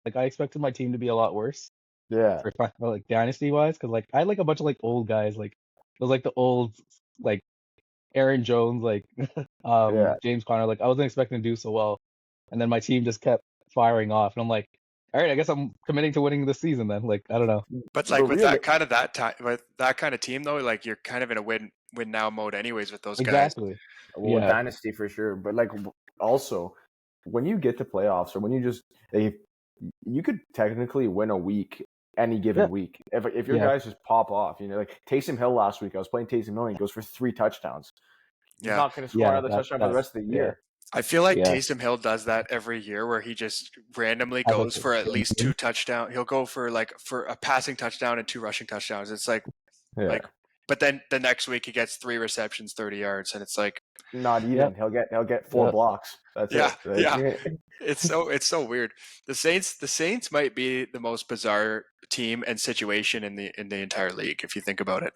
Like I expected my team to be a lot worse Yeah, for like dynasty wise, because like I had like a bunch of like old guys, like it was like the old like Aaron Jones, like yeah. James Conner. Like I wasn't expecting to do so well, and then my team just kept firing off, and I'm like, all right, I guess I'm committing to winning this season then. Like I don't know. But But like with really, that time with that kind of team though, like you're kind of in a win now mode anyways with those guys. Exactly. well, Yeah. dynasty for sure. But like also, when you get to playoffs or when you just like, you could technically win a week any Yeah. given week if your Yeah. guys just pop off. Like Taysom Hill last week. I was playing Taysom Hill and he goes for 3 touchdowns. He's Yeah. not going to score Yeah. another touchdown for the rest of the Yeah. year. I feel like Yeah. Taysom Hill does that every year where he just randomly Has like goes for at insane least 2 game. touchdowns. He'll go for a passing touchdown and 2 rushing touchdowns. It's like Yeah, but then the next week he gets 3 receptions, 30 yards and it's like not Yeah. even. He'll get 4 Yeah. blocks. That's yeah, it. Like, yeah. It's so weird. The Saints might be the most bizarre team and situation in the entire league if you think about it.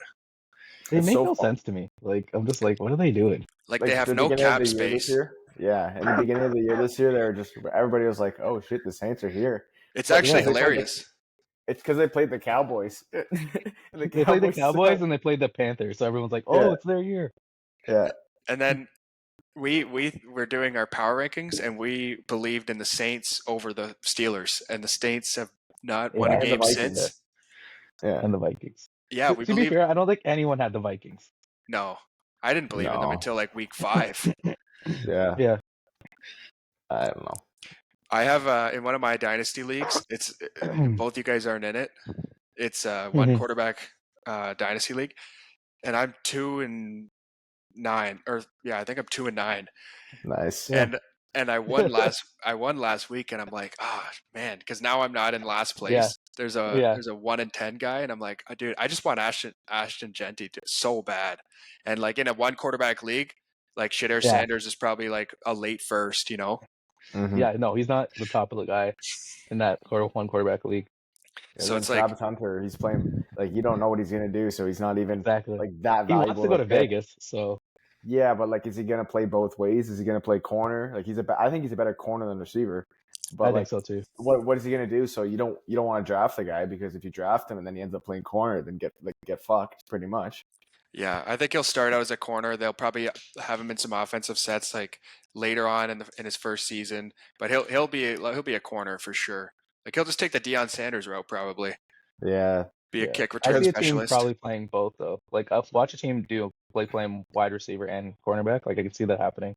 They it's make so no fun. sense to me. Like I'm just like, what are they doing? Like they Like have the no beginning of cap the year this space. year. Yeah, in the beginning of the year this year, they were just everybody was like, "Oh shit, the Saints are here." It's But it's actually Yeah. because hilarious. they played the Cowboys. And the They played the Cowboys Cowboys suck. and they played the Panthers, so everyone's like, "Oh, Yeah, it's their year." yeah. And then we were doing our power rankings and we believed in the Saints over the Steelers and the Saints have not won a Yeah. And the game Vikings. since. Yeah. And the Vikings. Yeah, we To be believe fair, I don't think anyone had the Vikings. no. I didn't believe in them No. until like week 5. Yeah. Yeah. I don't know. I have in one of my dynasty leagues, it's both you guys aren't in it. It's one Mhm. quarterback dynasty league and I'm 2-9 or yeah, I think I'm 2-9. Nice. Yeah. And I won last week and I'm like, oh man, because now I'm not in last Yeah. place. There's a Yeah. there's a 1-10 guy and I'm like, oh, dude, I just want Ashton Genty so bad. And like in a one quarterback league, like Shadir Yeah. Sanders is probably like a late first, Mm-hmm. Yeah. No, he's not the top of the guy in that one quarterback league. And So then it's like, Travis Hunter, he's playing like you don't know what he's gonna do, so he's not even Exactly. like that He wants valuable to go of a to pick. Vegas, so Yeah, but like, is he gonna play both ways? Is he gonna play corner? Like I think he's a better corner than receiver. I But think like, so too. what is he gonna do? So you don't want to draft the guy because if you draft him and then he ends up playing corner, then get fucked pretty much. yeah, I think he'll start out as a corner. They'll probably have him in some offensive sets like later on in his first season, but he'll be a corner for sure. Like he'll just take the Deion Sanders route probably. Yeah, Be a Yeah. kick I return see a team specialist. probably playing both though. Like I'll watch a team do like playing wide receiver and cornerback. Like I could see that happening.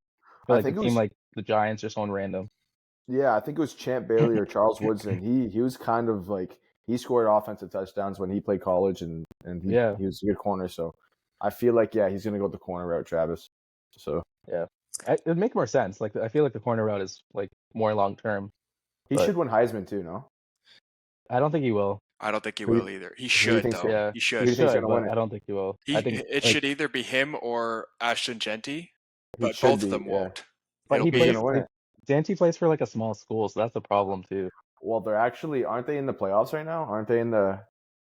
But I like a think it team was like the Giants or someone random. I think it was Champ Bailey or Charles Woodson. He was kind of like he scored offensive touchdowns when he played college and Yeah. he was a good corner. So I feel like he's gonna go the corner route, Travis. So Yeah. It'd make more sense. Like I feel like the corner route is like more long term. he But should win Heisman too, no? I don't think he will. I don't think he Who, will either. He who do you should think's though. Yeah. He who do should. you think's Should, gonna win but it? I don't think he will. I think It like should either be him or Ashton Genty, He but should both of be, them yeah. won't. but It'll he Who's be plays gonna win like it? Dante plays for like a small school, so that's the problem too. Well, they're actually aren't they in the playoffs right now? Aren't they in the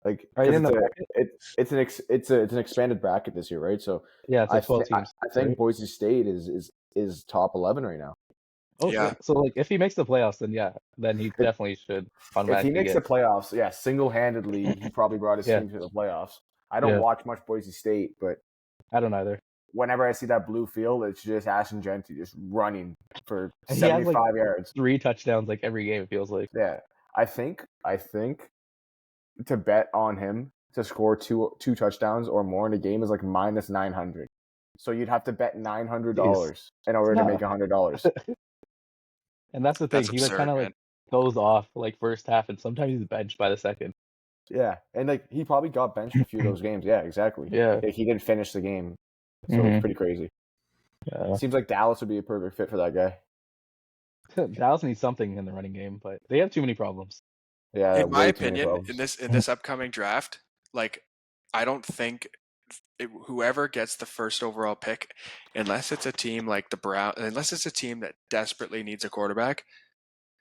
like Are you because in the bracket? it's an expanded bracket this year, right? So Yeah, it's like 12 teams. I think Right? Boise State is top 11 right now. Oh, yeah. so like if he makes the playoffs, then yeah, then he If, definitely should if he automatically makes the get. playoffs, single-handedly he probably brought his Yeah, team to the playoffs. I don't yeah. watch much Boise State, but I don't either. whenever I see that blue field, it's just Ashton Genty just running for He has 75 like yards. 3 touchdowns like every game. It feels like. Yeah, I think to bet on him to score two touchdowns or more in a game is like minus 900. So you'd have to bet $900 Jeez. in order to No. make $100. And that's the thing. That's He like absurd, kind of man. like goes off like first half, and sometimes he's benched by the second. Yeah, and like he probably got benched a few of those games. Yeah, exactly. Yeah. Like, he didn't finish the game, so Mhm. it's pretty crazy. Yeah. Seems like Dallas would be a perfect fit for that guy. Dallas needs something in the running game, but they have too many problems. Yeah, In my way too many opinion, problems. in this upcoming draft, like I don't think whoever gets the first overall pick, unless it's a team like the Brown, unless it's a team that desperately needs a quarterback,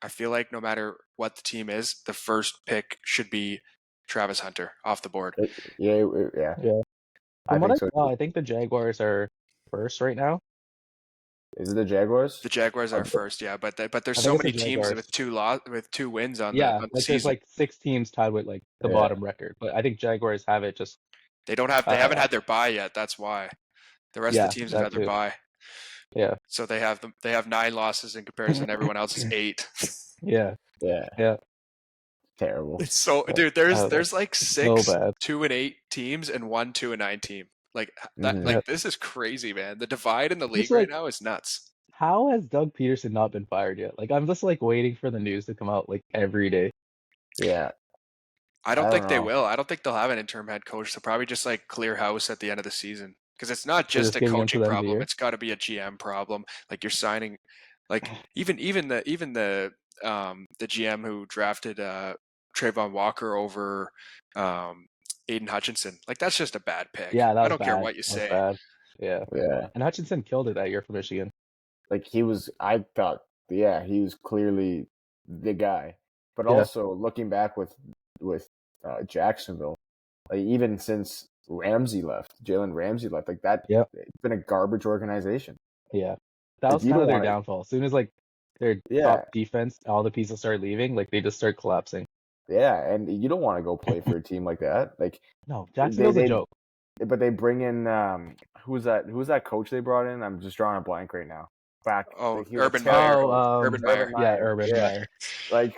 I feel like no matter what the team is, the first pick should be Travis Hunter off the board. Yeah. Yeah. I From what think I so. saw, I think the Jaguars are first right now. Is it the Jaguars? The Jaguars are Okay. first, yeah, but there's I so think it's many the teams Jaguars. with 2 wins on Yeah, the like there's season. like 6 teams tied with like the Yeah. bottom record, but I think Jaguars have it just. They haven't had their bye yet. That's why. The rest of Yeah, the teams have that had their too. bye. Yeah, So they have 9 losses in comparison to everyone else's 8. yeah, Yeah. yeah. Terrible. It's so Yeah. dude, there's like So 6 bad. 2-8 teams and 1 2-9 team. Like that Mhm. like this is crazy, man. The divide in the league Just right like, now is nuts. how has Doug Peterson not been fired yet? Like, I'm just like waiting for the news to come out like every day. Yeah. I don't I think don't they know. will. I don't think they'll have an interim head coach. They'll probably just like clear house at the end of the season. Because it's not They're just just a giving him to coaching the end of the problem. year. It's got to be a GM problem. Like you're signing, like even the GM who drafted Trayvon Walker over Aiden Hutchinson. Like that's just a bad pick. Yeah, that I was don't care bad. what you That was say. bad. Yeah. Yeah. And Hutchinson killed it that year for Michigan. Like I thought, yeah, he was clearly the guy. But Yeah. also looking back with Jacksonville, like even since Jalen Ramsey left, like that, Yep. it's been a garbage organization. Yeah. That Like, was you kind don't of their wanna- downfall. As soon as like their Yeah. top defense, all the pieces start leaving, like they just start collapsing. Yeah, and you don't want to go play for a team like that. Like No, Jacksonville's a joke. But they bring in who's that coach they brought in? I'm just drawing a blank right now. Oh, he was a Urban terrible Meyer. coach. Urban Meyer. Yeah, Urban Yeah. Meyer. Like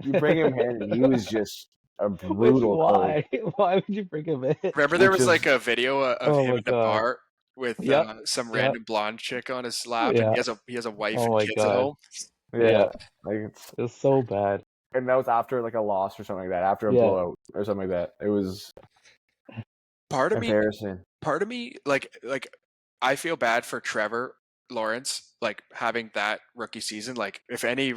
you bring him in, and he was just a brutal coach. Why? Why would you bring him in? Remember there Which was is- like a video of Oh him my in the God. bar with Yep. some Yep. random blonde chick on his lap, Yeah. and he has a wife Oh and my kids at God. home. Yeah, like It was so bad. and that was after like a loss or something like that, after a Yeah. blowout or something like that. It was Part of me, embarrassing. like I feel bad for Trevor Lawrence, like having that rookie season. Like if any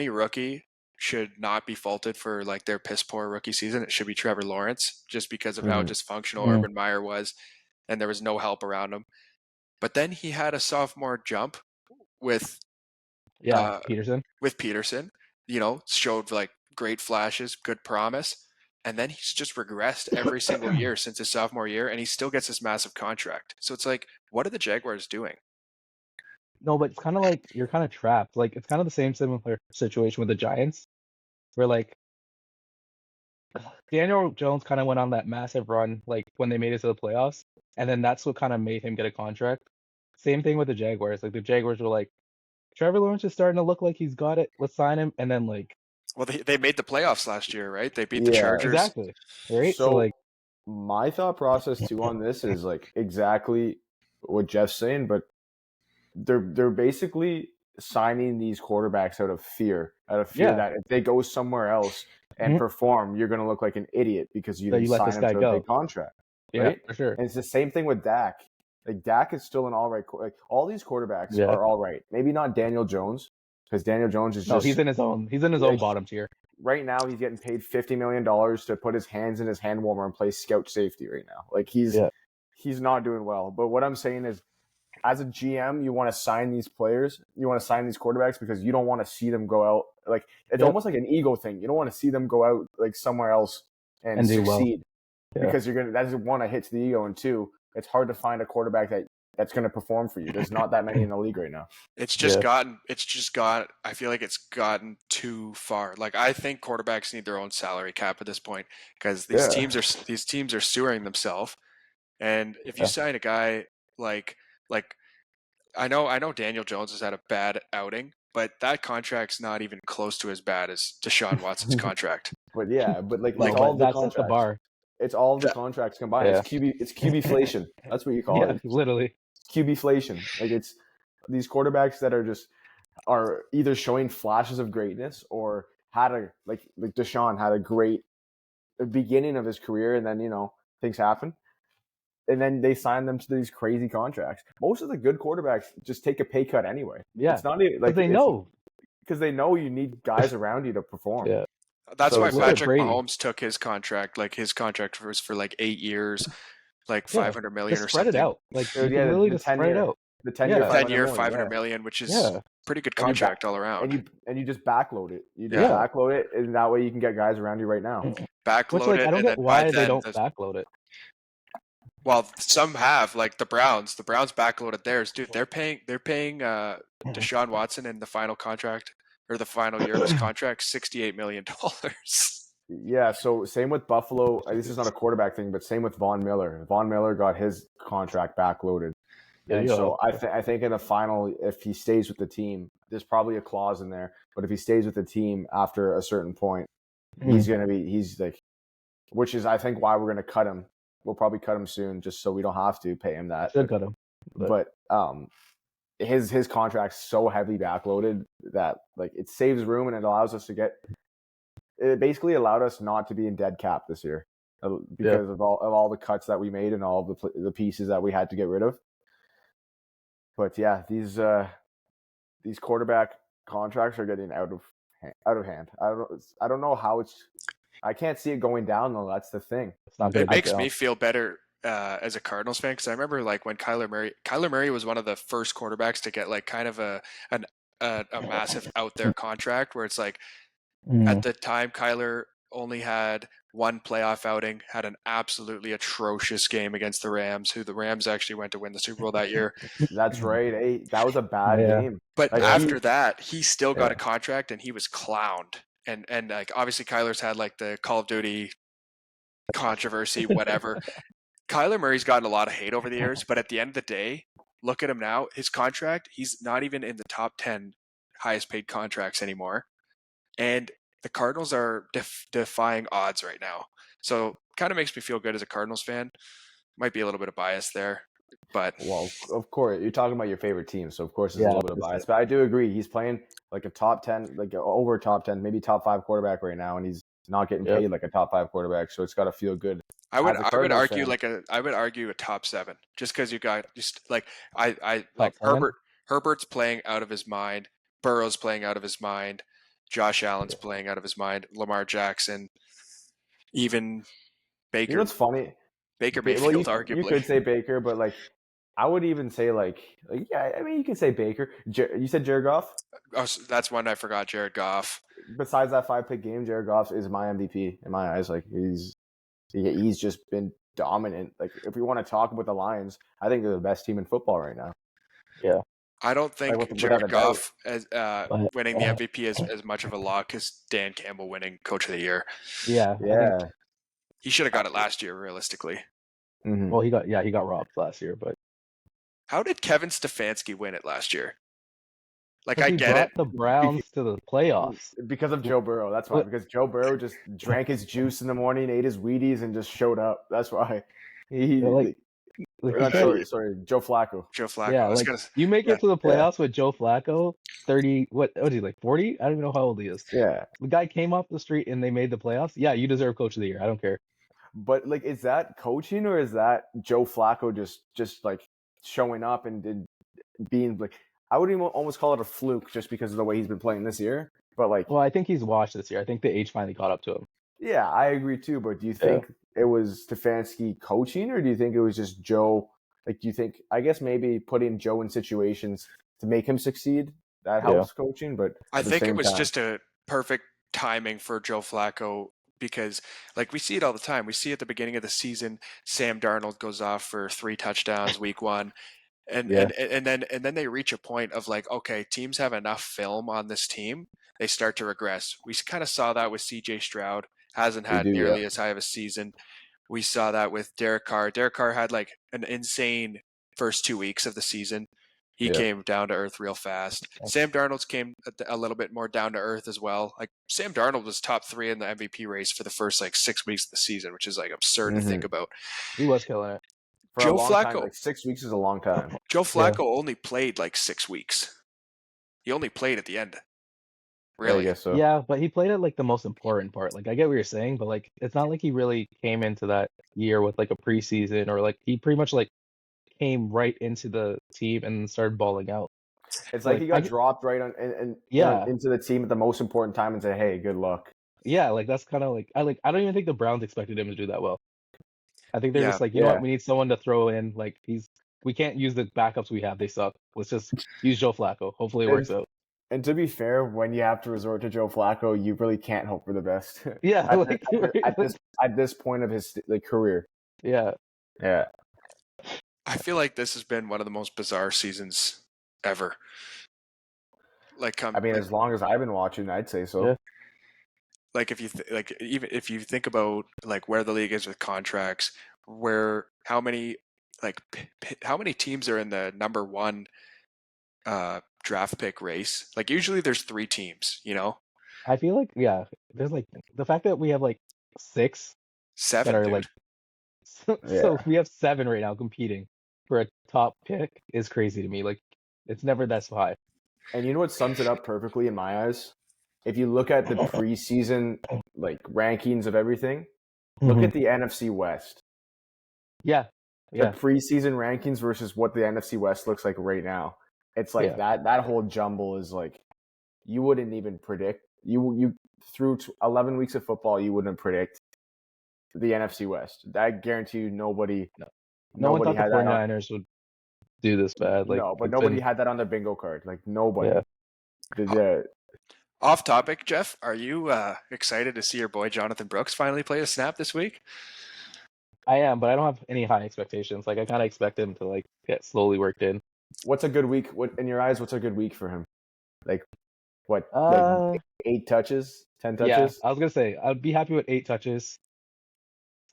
rookie should not be faulted for like their piss poor rookie season, it should be Trevor Lawrence, just because of how Mhm. dysfunctional Mhm. Urban Meyer was, and there was no help around him. But then he had a sophomore jump with Yeah, Peterson. Peterson, showed like great flashes, good promise. And then he's just regressed every single year since his sophomore year, and he still gets this massive contract. So it's like, what are the Jaguars doing? No, but it's kind of like you're kind of trapped. Like it's kind of the same similar situation with the Giants, where like Daniel Jones kind of went on that massive run, like when they made it to the playoffs, and then that's what kind of made him get a contract. Same thing with the Jaguars. Like the Jaguars were like, Trevor Lawrence is starting to look like he's got it. Let's sign him, and then like Well, they made the playoffs last year, right? They beat the Yeah. Chargers. exactly, right? So, like my thought process too on this is like exactly what Jeff's saying, but they're basically signing these quarterbacks out of fear Yeah. that if they go somewhere else and Mhm. perform, you're going to look like an idiot because you That didn't you let sign this him guy to a go. big contract. yeah, right? for sure. And it's the same thing with Dak. Like Dak is still an all right. Like all these quarterbacks Yeah. are all right. Maybe not Daniel Jones because Daniel Jones is No, just he's in his own. He's in his own bottom tier. right now. He's getting paid $50 million to put his hands in his hand warmer and play scout safety right now. Like he's not doing well. But what I'm saying is, as a GM, you want to sign these players, you want to sign these quarterbacks because you don't want to see them go out. Like it's Yep. almost like an ego thing. You don't want to see them go out like somewhere else and do well. succeed Yeah. because you're gonna. That's one, a hit to the ego, and two, it's hard to find a quarterback that's going to perform for you. There's not that many in the league right now. It's just Yeah. I feel like it's gotten too far. Like I think quarterbacks need their own salary cap at this point because these teams are sewering themselves. And if you Yeah. sign a guy like I know Daniel Jones has had a bad outing, but that contract's not even close to as bad as Deshaun Watson's contract. But yeah, but like No, it's but all the that's just the contracts. bar. It's all the contracts combined. Yeah. It's QBflation. That's what you call Yeah, it. literally. QBflation. Like it's these quarterbacks that are either showing flashes of greatness or had like Deshaun had a great beginning of his career, and then things happen, and then they sign them to these crazy contracts. Most of the good quarterbacks just take a pay cut anyway. Yeah, It's not even like they know. because they know you need guys around you to perform. Yeah. That's So why it's look at Patrick Brady. Mahomes took his contract. Like his contract was for like 8 years, like Yeah, 500 million Just or spread something. it out. Like you Yeah, can literally the just spread it 10-year. out. The 10-year, Yeah. 10 year, 500 500 yeah. million, which is Yeah. pretty good And you contract all around. And you just backload it. You just Yeah. backload it, and that way you can get guys around you right now. Which Backload like it, I don't and get then why by they then don't backload it. Well, some have, like the Browns. The Browns backloaded theirs, dude. They're paying Deshaun Watson in the final contract or the final year of his contract $68 million. Yeah, so same with Buffalo. This is not a quarterback thing, but same with Von Miller. Von Miller got his contract backloaded. There And you so go. I think in the final, if he stays with the team, there's probably a clause in there. But if he stays with the team after a certain point, he's like, which is I think why we're gonna cut him. We'll probably cut him soon, just so we don't have to pay him that. Should cut him. But his contract's so heavily backloaded that like it saves room and it allows us to get. It basically allowed us not to be in dead cap this year because of all the cuts that we made and all of the pieces that we had to get rid of. But yeah, these quarterback contracts are getting out of hand. I don't know how it's. I can't see it going down though. That's the thing. It's not gonna It go makes down. me feel better as a Cardinals fan because I remember like when Kyler Murray was one of the first quarterbacks to get like kind of a massive out there contract where it's like at the time Kyler only had one playoff outing, had an absolutely atrocious game against the Rams, who the Rams actually went to win the Super Bowl that year. That's right. Hey, that was a bad game. But Like, after that, he still got Yeah. a contract and he was clowned. And like obviously Kyler's had like the Call of Duty controversy, whatever. Kyler Murray's gotten a lot of hate over the years, but at the end of the day, look at him now. His contract, he's not even in the top 10 highest paid contracts anymore. And the Cardinals are defying odds right now. So kind of makes me feel good as a Cardinals fan. Might be a little bit of bias there, but well, of course, you're talking about your favorite team, so of course there's Yeah, a little bit of bias. But I do agree, he's playing like a top 10, like over top 10, maybe top 5 quarterback right now, and he's not getting paid like a top 5 quarterback. So it's got to feel good. I would As a Cardinals argue fan. I would argue a top 7 just because you got just like I like seven? Herbert's playing out of his mind, Burrow's playing out of his mind, Josh Allen's playing out of his mind, Lamar Jackson, even Baker. You know what's funny? Baker Well, Mayfield, you arguably. could say Baker, but like I would even say like yeah, I mean you could say Baker. You said Jared Goff. Oh, so that's one I forgot. Jared Goff. Besides that 5-pick game, Jared Goff is my MVP in my eyes. Like he's just been dominant. Like if we want to talk about the Lions, I think they're the best team in football right now. Yeah. I don't think without a Jared doubt. Goff as winning the MVP is as much of a lock as Dan Campbell winning Coach of the Year. Yeah. Yeah. He should have got it last year, realistically. Mhm. Well, he got robbed last year, but How did Kevin Stefanski win it last year? Like because I he get brought it. the Browns to the playoffs. Because of Joe Burrow. That's why. What? Because Joe Burrow just drank his juice in the morning, ate his Wheaties, and just showed up. That's why. He Like, you can't- sorry, Joe Flacco. Joe Flacco. yeah, I was like gonna, you make it to the playoffs with Joe Flacco, 30. What is he like 40? I don't even know how old he is. Yeah. The guy came off the street and they made the playoffs. Yeah, you deserve Coach of the Year. I don't care. But like, is that coaching or is that Joe Flacco just like showing up and being like? I would even almost call it a fluke just because of the way he's been playing this year. But like, Well, I think he's washed this year. I think the age finally caught up to him. yeah, I agree too. But do you think it was Stefanski coaching, or do you think it was just Joe? Like, do you think? I guess maybe putting Joe in situations to make him succeed that helps coaching. But I at the think it same was time, just a perfect timing for Joe Flacco because, like, we see it all the time. We see at the beginning of the season, Sam Darnold goes off for 3 touchdowns week 1. And then they reach a point of like, okay, teams have enough film on this team. They start to regress. We kind of saw that with CJ Stroud. Hasn't had nearly as high of a season. We saw that with Derek Carr. Derek Carr had like an insane first 2 weeks of the season. He came down to earth real fast. Sam Darnold's came a little bit more down to earth as well. Like Sam Darnold was top 3 in the MVP race for the first like 6 weeks of the season, which is like absurd to think about. He was killing it. For Joe a long Flacco, time, like 6 weeks is a long time. Joe Flacco only played like 6 weeks. He only played at the end. Really? I guess so. Yeah, but he played at like the most important part. Like I get what you're saying, but like it's not like he really came into that year with like a preseason or like he pretty much like came right into the team and started balling out. It's like he got dropped right on and into the team at the most important time and said, "Hey, good luck." Yeah, like that's kind of like I don't even think the Browns expected him to do that well. I think they're just like, you know what, we need someone to throw in. Like we can't use the backups we have. They suck. Let's just use Joe Flacco. Hopefully it works out. And to be fair, when you have to resort to Joe Flacco, you really can't hope for the best. Yeah, at this point of his career. Yeah. Yeah. I feel like this has been one of the most bizarre seasons ever. Like, I mean, as long as I've been watching, I'd say so. Yeah. like if you even if you think about like where the league is with contracts, where how many how many teams are in the number one draft pick race? Like usually there's 3 teams, I feel like there's like the fact that we have like 6 that 7, are dude. like so Yeah. we have 7 right now competing for a top pick is crazy to me. Like it's never that high. And you know what sums it up perfectly in my eyes? If you look at the preseason like rankings of everything, look Mhm. at the NFC West. Yeah. The Yeah. preseason rankings versus what the NFC West looks like right now. It's like Yeah. that whole jumble is like you wouldn't even predict. You through 11 weeks of football, you wouldn't predict the NFC West. I guarantee you nobody No one nobody thought the had that on, 49ers would do this bad. Like no, but it's nobody been had that on the bingo card. Like nobody. yeah. Off topic, Jeff, are you excited to see your boy Jonathan Brooks finally play a snap this week? I am, but I don't have any high expectations. Like I kind of expect him to like get slowly worked in. What's a good week? What in your eyes? What's a good week for him? Like what? Uh, Like 8 touches, 10 yeah. touches. I was gonna say I'd be happy with 8 touches.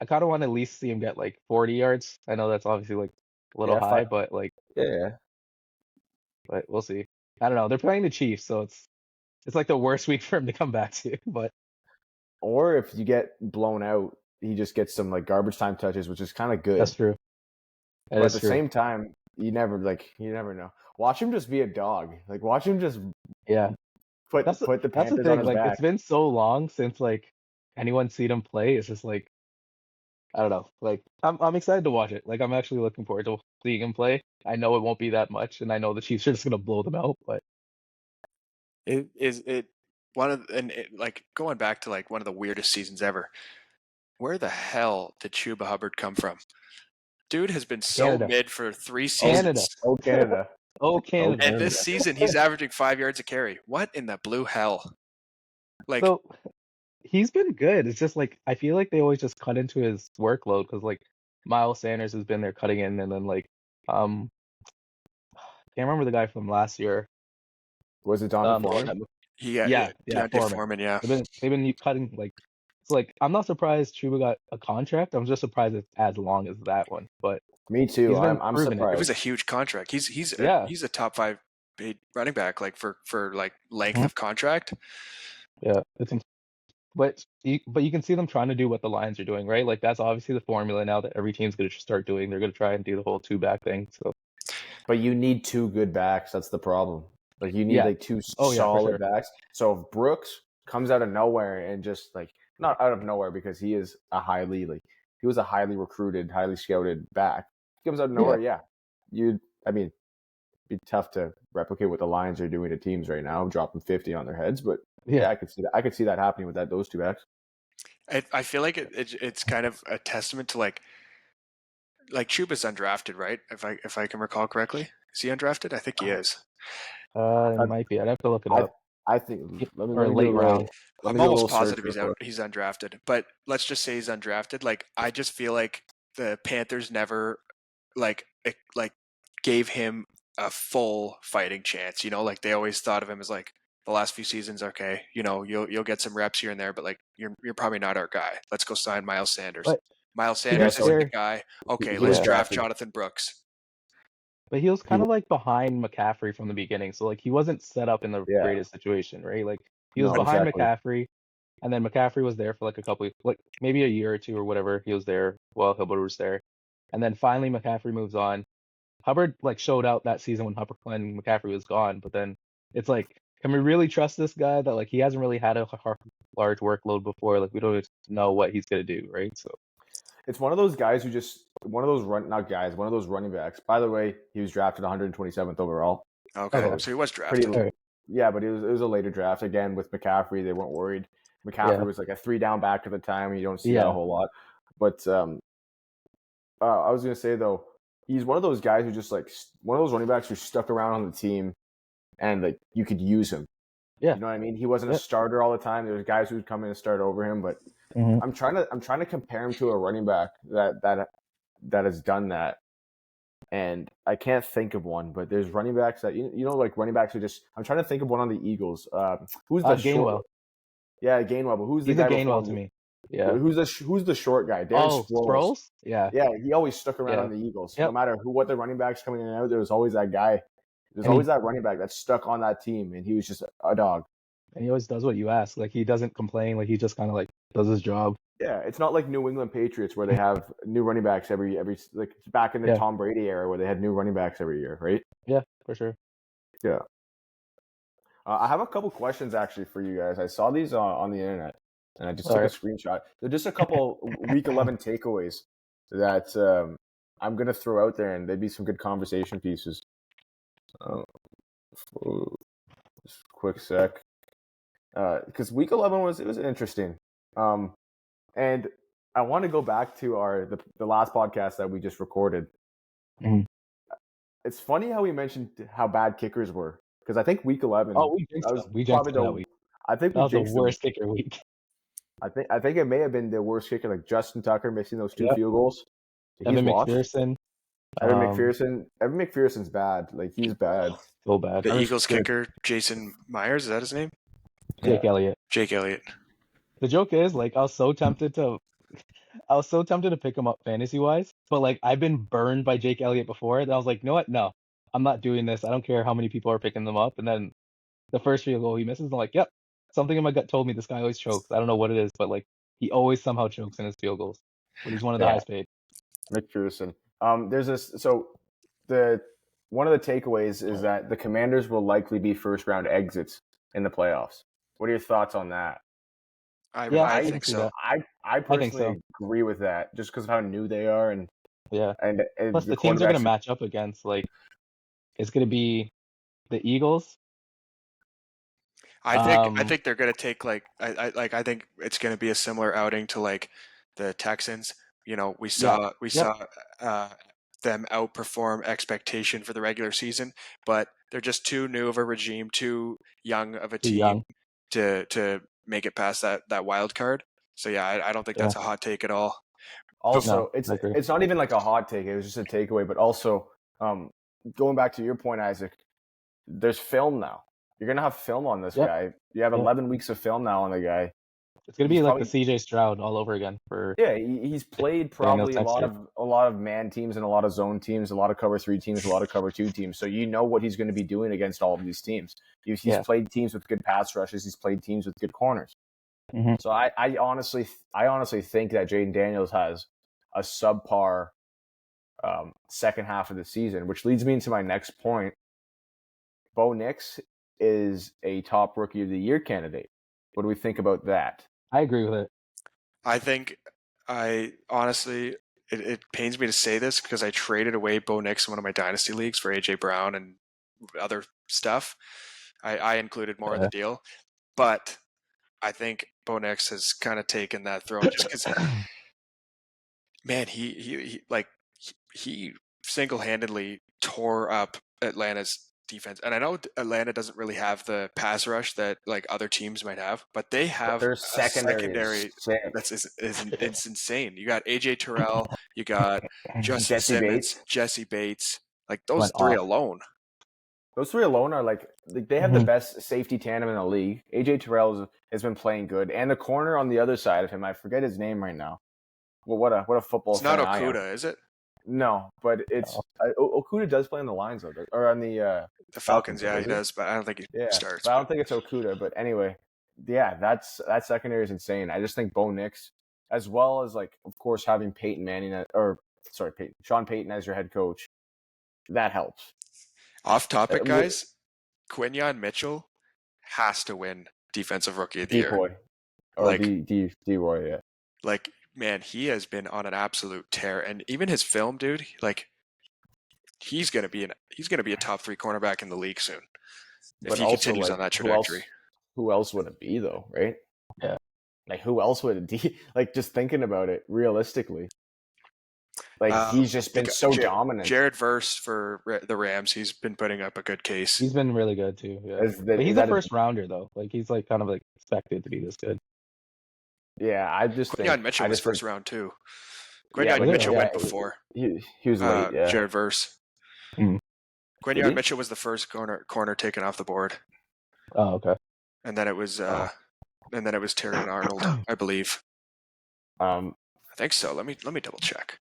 I kind of want to at least see him get like 40 yards. I know that's obviously like a little Yeah, high, but like, Yeah. but we'll see. I don't know. They're playing the Chiefs, so it's like the worst week for him to come back to. But Or if you get blown out, he just gets some like garbage time touches, which is kind of good. that's true. That But at is the true. same time, you never know. Watch him just be a dog. Like watch him just Yeah, put that's the that's the Panthers on thing. his Like back. it's been so long since like anyone seen him play. It's just like I don't know. Like I'm excited to watch it. Like I'm actually looking forward to seeing him play. I know it won't be that much, and I know the Chiefs are just gonna blow them out. But It one of like going back to like one of the weirdest seasons ever. Where the hell did Chuba Hubbard come from? Dude has been so Canada. mid for 3 Canada. seasons. Oh Canada. Oh, Canada. And this season he's averaging 5 yards a carry. What in the blue hell? Like So he's been good. It's just like I feel like they always just cut into his workload because like Miles Sanders has been there cutting in, and then like can't remember the guy from last year. Was it Donald The one Foreman? that- yeah, yeah, Deontay Foreman, yeah. They've been cutting like it's like I'm not surprised Chuba got a contract. I'm just surprised it's as long as that one. But Me too. he's been I'm proving It surprised. was a huge contract. Yeah. He's a top 5 paid running back like for like length Mhm. of contract. Yeah, but you can see them trying to do what the Lions are doing, right? Like that's obviously the formula now that every team's going to start doing. They're going to try and do the whole 2-back thing. So But you need 2 good backs. That's the problem. Like you need Yeah. like 2 Oh, yeah, for solid sure. backs. So if Brooks comes out of nowhere and just like not out of nowhere because he was a highly recruited, highly scouted back. He comes out of nowhere, I mean, it'd be tough to replicate what the Lions are doing to teams right now, dropping 50 on their heads. But yeah, I could see that. I could see that happening with those 2 backs. I feel like it's kind of a testament to like Chuba's undrafted, right? If I can recall correctly, is he undrafted? I think he is. it might be. I'd have to look it up. I think let me Or do late a little- round. let me I'm do a almost little search positive real quick. he's undrafted, but let's just say he's undrafted. Like I just feel like the Panthers never like gave him a full fighting chance. Like they always thought of him as like the last few seasons. Okay, you'll get some reps here and there, but like you're probably not our guy. Let's go sign Miles Sanders. But Miles to be Sanders isn't the fair- guy. Okay, he let's was draft drafted. Jonathan Brooks. But he was kind of like behind McCaffrey from the beginning, so like he wasn't set up in the Yeah. greatest situation, right? Like he was No, behind exactly. McCaffrey, and then McCaffrey was there for like a couple, like maybe a year or 2 or whatever. He was there while Hubbard was there, and then finally McCaffrey moves on. Hubbard like showed out that season when McCaffrey was gone, but then it's like, can we really trust this guy that like he hasn't really had a large workload before? Like we don't know what he's gonna do, right? So It's one of those guys who just one of those running backs. By the way, he was drafted 127th overall. Okay, Okay. so he was drafted. Pretty, Alright. yeah, but it was a later draft again with McCaffrey. They weren't worried. McCaffrey Yeah. was like a 3-down back at the time. You don't see Yeah. that a whole lot. But I was gonna say though, he's one of those guys who just like one of those running backs who stuck around on the team, and like you could use him. Yeah. You know what I mean? He wasn't a Yep. starter all the time. There was guys who would come in and start over him, but Mhm. I'm trying to compare him to a running back that has done that. and I can't think of one, but there's running backs that like running backs who just. I'm trying to think of one on the Eagles. Who's the Gainwell. short? Yeah, Gainwell. But who's the He's a guy before Gainwell to him? me. Yeah. Who's the short guy? Darren Sproles. Sproles? Yeah. Yeah, he always stuck around Yeah. on the Eagles. Yep. No matter what the running backs coming in and out, there was always that guy. There's And always that running back that stuck on that team, and he was just a dog. And he always does what you ask. Like, he doesn't complain. Like, he just kind of like does his job. Yeah, it's not like New England Patriots where they have new running backs every like back in the Tom Brady era where they had new running backs every year, right? Yeah, for sure. Yeah. I have a couple questions actually for you guys. I saw these on the internet, and I just took a screenshot. They're just a couple Week 11 takeaways that I'm gonna throw out there, and they'd be some good conversation pieces. Just a quick sec, because Week 11 was interesting. And I want to go back to the last podcast that we just recorded. Mhm. It's funny how we mentioned how bad kickers were, because I think Week 11. Oh, we jinxed them. We jinxed them that week. I think that was the worst kicker week. I think it may have been the worst kicker, like Justin Tucker missing those 2 field goals. Evan McPherson. Evan McPherson's bad. Like, he's bad. So bad. The Eagles kicker, Jason Myers, is that his name? Jake Elliott. Jake Elliott. The joke is, like, I was so tempted to pick him up fantasy wise, but like I've been burned by Jake Elliott before. And I was like, you know what? No, I'm not doing this. I don't care how many people are picking them up. And then the first field goal he misses, I'm like, yep. Something in my gut told me this guy always chokes. I don't know what it is, but like he always somehow chokes in his field goals. But he's one of the highest paid. McPherson. There's this. So one of the takeaways is that the Commanders will likely be first round exits in the playoffs. What are your thoughts on that? I think so. I personally agree with that, just because of how new they are, and plus the teams are going to match up against, like, it's going to be the Eagles. I think they're going to take I think it's going to be a similar outing to like the Texans. You know, we saw them outperform expectation for the regular season, but they're just too new of a regime, too young of a team to make it past that wild card. So yeah, I don't think that's a hot take at all. Also, it's not even like a hot take. It was just a takeaway. But also, going back to your point, Isaac, there's film now. You're going to have film on this guy. You have 11 weeks of film now on the guy. It's going to be like the CJ Stroud all over again. He's played probably a lot of man teams and a lot of zone teams, a lot of cover 3 teams, a lot of cover 2 teams. So you know what he's going to be doing against all of these teams. He's played teams with good pass rushes. He's played teams with good corners. Mm-hmm. So I honestly think that Jaden Daniels has a subpar second half of the season, which leads me into my next point. Bo Nix is a top rookie of the year candidate. What do we think about that? I agree with it. I think honestly, it pains me to say this because I traded away Bo Nix in one of my dynasty leagues for AJ Brown and other stuff. I included more in the deal, but I think Bo Nix has kind of taken that throne just because, man, he single-handedly tore up Atlanta's defense. And I know Atlanta doesn't really have the pass rush that like other teams might have, but they have their secondary that's it's insane. You got AJ Terrell, you got Justin Simmons, Jesse Bates, like those three alone. Those 3 alone are like they have the best safety tandem in the league. AJ Terrell has been playing good, and the corner on the other side of him, I forget his name right now. Well, what a football. It's not Okuda, is it? No, but it's Okuda does play on the Lions though, or on the Falcons. Yeah, he does, but I don't think he starts. But I don't think it's Okuda. But anyway, that secondary is insane. I just think Bo Nix, as well as like of course having Sean Payton as your head coach, that helps. Off topic, guys. Quinyon Mitchell has to win Defensive Rookie of the Year. Or D-Roy, yeah. Like, man, he has been on an absolute tear, and even his film, dude. Like, he's gonna be a top 3 cornerback in the league soon if he continues on that trajectory. Who else would it be though? Right? Yeah. Like, who else would it be? Like, just thinking about it realistically. Like, he's just been so dominant. Jared Verse for the Rams, he's been putting up a good case. He's been really good too. Yeah. But he's a first rounder though. Like, he's like kind of like expected to be this good. Yeah, I just think Quinyon Mitchell was first round too. Quinyon Mitchell went before. He was late. Yeah. Jared Verse. Quinion he? Mitchell was the first corner taken off the board, Oh, okay. and then it was Tyrion Arnold, I believe. Um, I think so. Let me double check.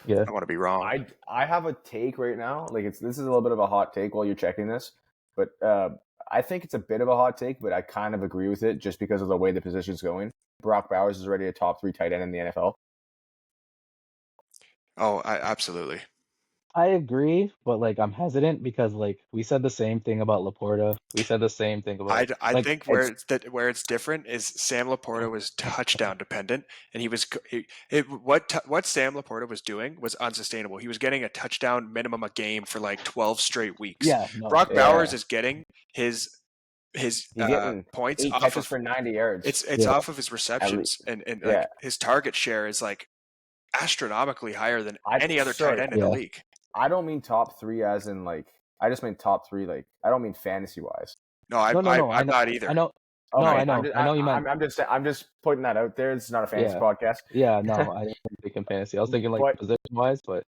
Yeah. I want to be wrong. I have a take right now. Like this is a little bit of a hot take while you're checking this, but I think it's a bit of a hot take, but I kind of agree with it just because of the way the position's going. Brock Bowers is already a top 3 tight end in the NFL. Oh, absolutely. I agree, but like I'm hesitant because like we said the same thing about Laporta. We said the same thing about I like think where it's different is Sam Laporta was touchdown dependent, and he was what Sam Laporta was doing was unsustainable. He was getting a touchdown minimum a game for like 12 straight weeks. yeah, no. Brock Yeah. Bowers is getting his He's getting points 8 off catches of for 90 yards. it's Yeah. off of his receptions, and Yeah. like his target share is like astronomically higher than any other sorry. tight end in Yeah. the league. I don't mean top 3 as in like I just mean top 3 like I don't mean fantasy wise. No, No, I'm I know, not either. I know. Okay, No, I know. I know you meant. I'm just putting that out there. It's not a fantasy Yeah. podcast. Yeah, no, I didn't think in fantasy. I was thinking like But- position wise, but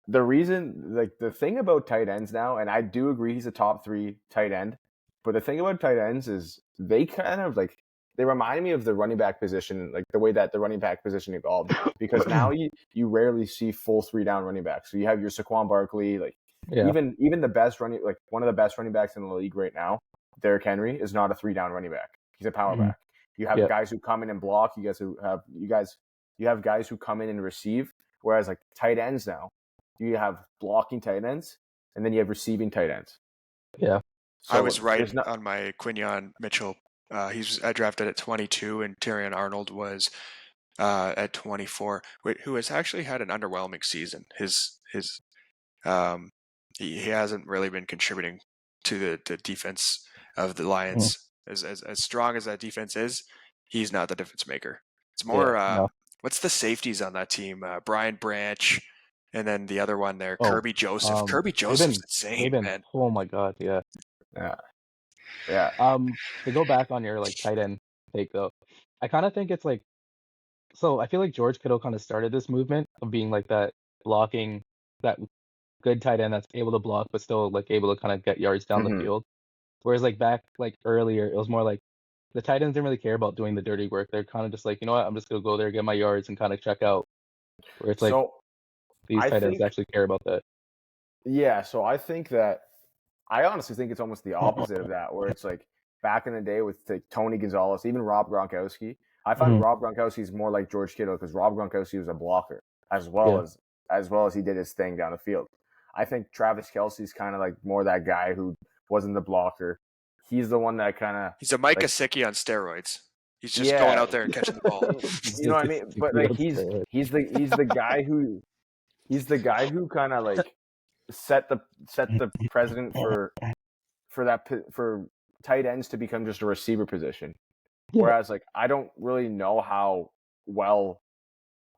The reason, like the thing about tight ends now, and I do agree he's a top 3 tight end, but the thing about tight ends is they kind of like they remind me of the running back position, like the way that the running back position evolved. Because now you rarely see full 3-down running backs. So you have your Saquon Barkley, like yeah, even the best running, like one of the best running backs in the league right now, Derrick Henry, is not a 3-down running back. He's a power Mhm. back. You have Yep. guys who come in and block. You have guys who come in and receive. Whereas like tight ends now, you have blocking tight ends, and then you have receiving tight ends. yeah. So I was right there's not- on my Quinion Mitchell. I drafted at 22, and Tyrion Arnold was at 24, who has actually had an underwhelming season. He hasn't really been contributing to the defense of the Lions. As strong as that defense is, he's not the difference maker. It's more no. what's the safeties on that team? Brian Branch, and then the other one there, Oh, Kirby Joseph. Kirby they've Joseph's been- insane, man. Oh my god, yeah. yeah. To go back on your like tight end take though, I kind of think it's like, so I feel like George Kittle kind of started this movement of being like that blocking, that good tight end that's able to block but still like able to kind of get yards down Mhm. the field. Whereas like back like earlier, it was more like the tight ends didn't really care about doing the dirty work. They're kind of just like, you know what, I'm just gonna go there, get my yards, and kind of check out. Where it's like So these I tight ends think- actually care about that. yeah, so I think that I honestly think it's almost the opposite of that, where it's like back in the day with like Tony Gonzalez, even Rob Gronkowski. I find Mhm. Rob Gronkowski is more like George Kittle because Rob Gronkowski was a blocker as well as he did his thing down the field. I think Travis Kelce's kind of like more that guy who wasn't the blocker. He's the one that kind of He's a Mike like- Gesicki on steroids. He's just Yeah. going out there and catching the ball. you know what I mean? But like he's the guy who kind of like set the precedent for tight ends to become just a receiver position. Yeah. Whereas like I don't really know how well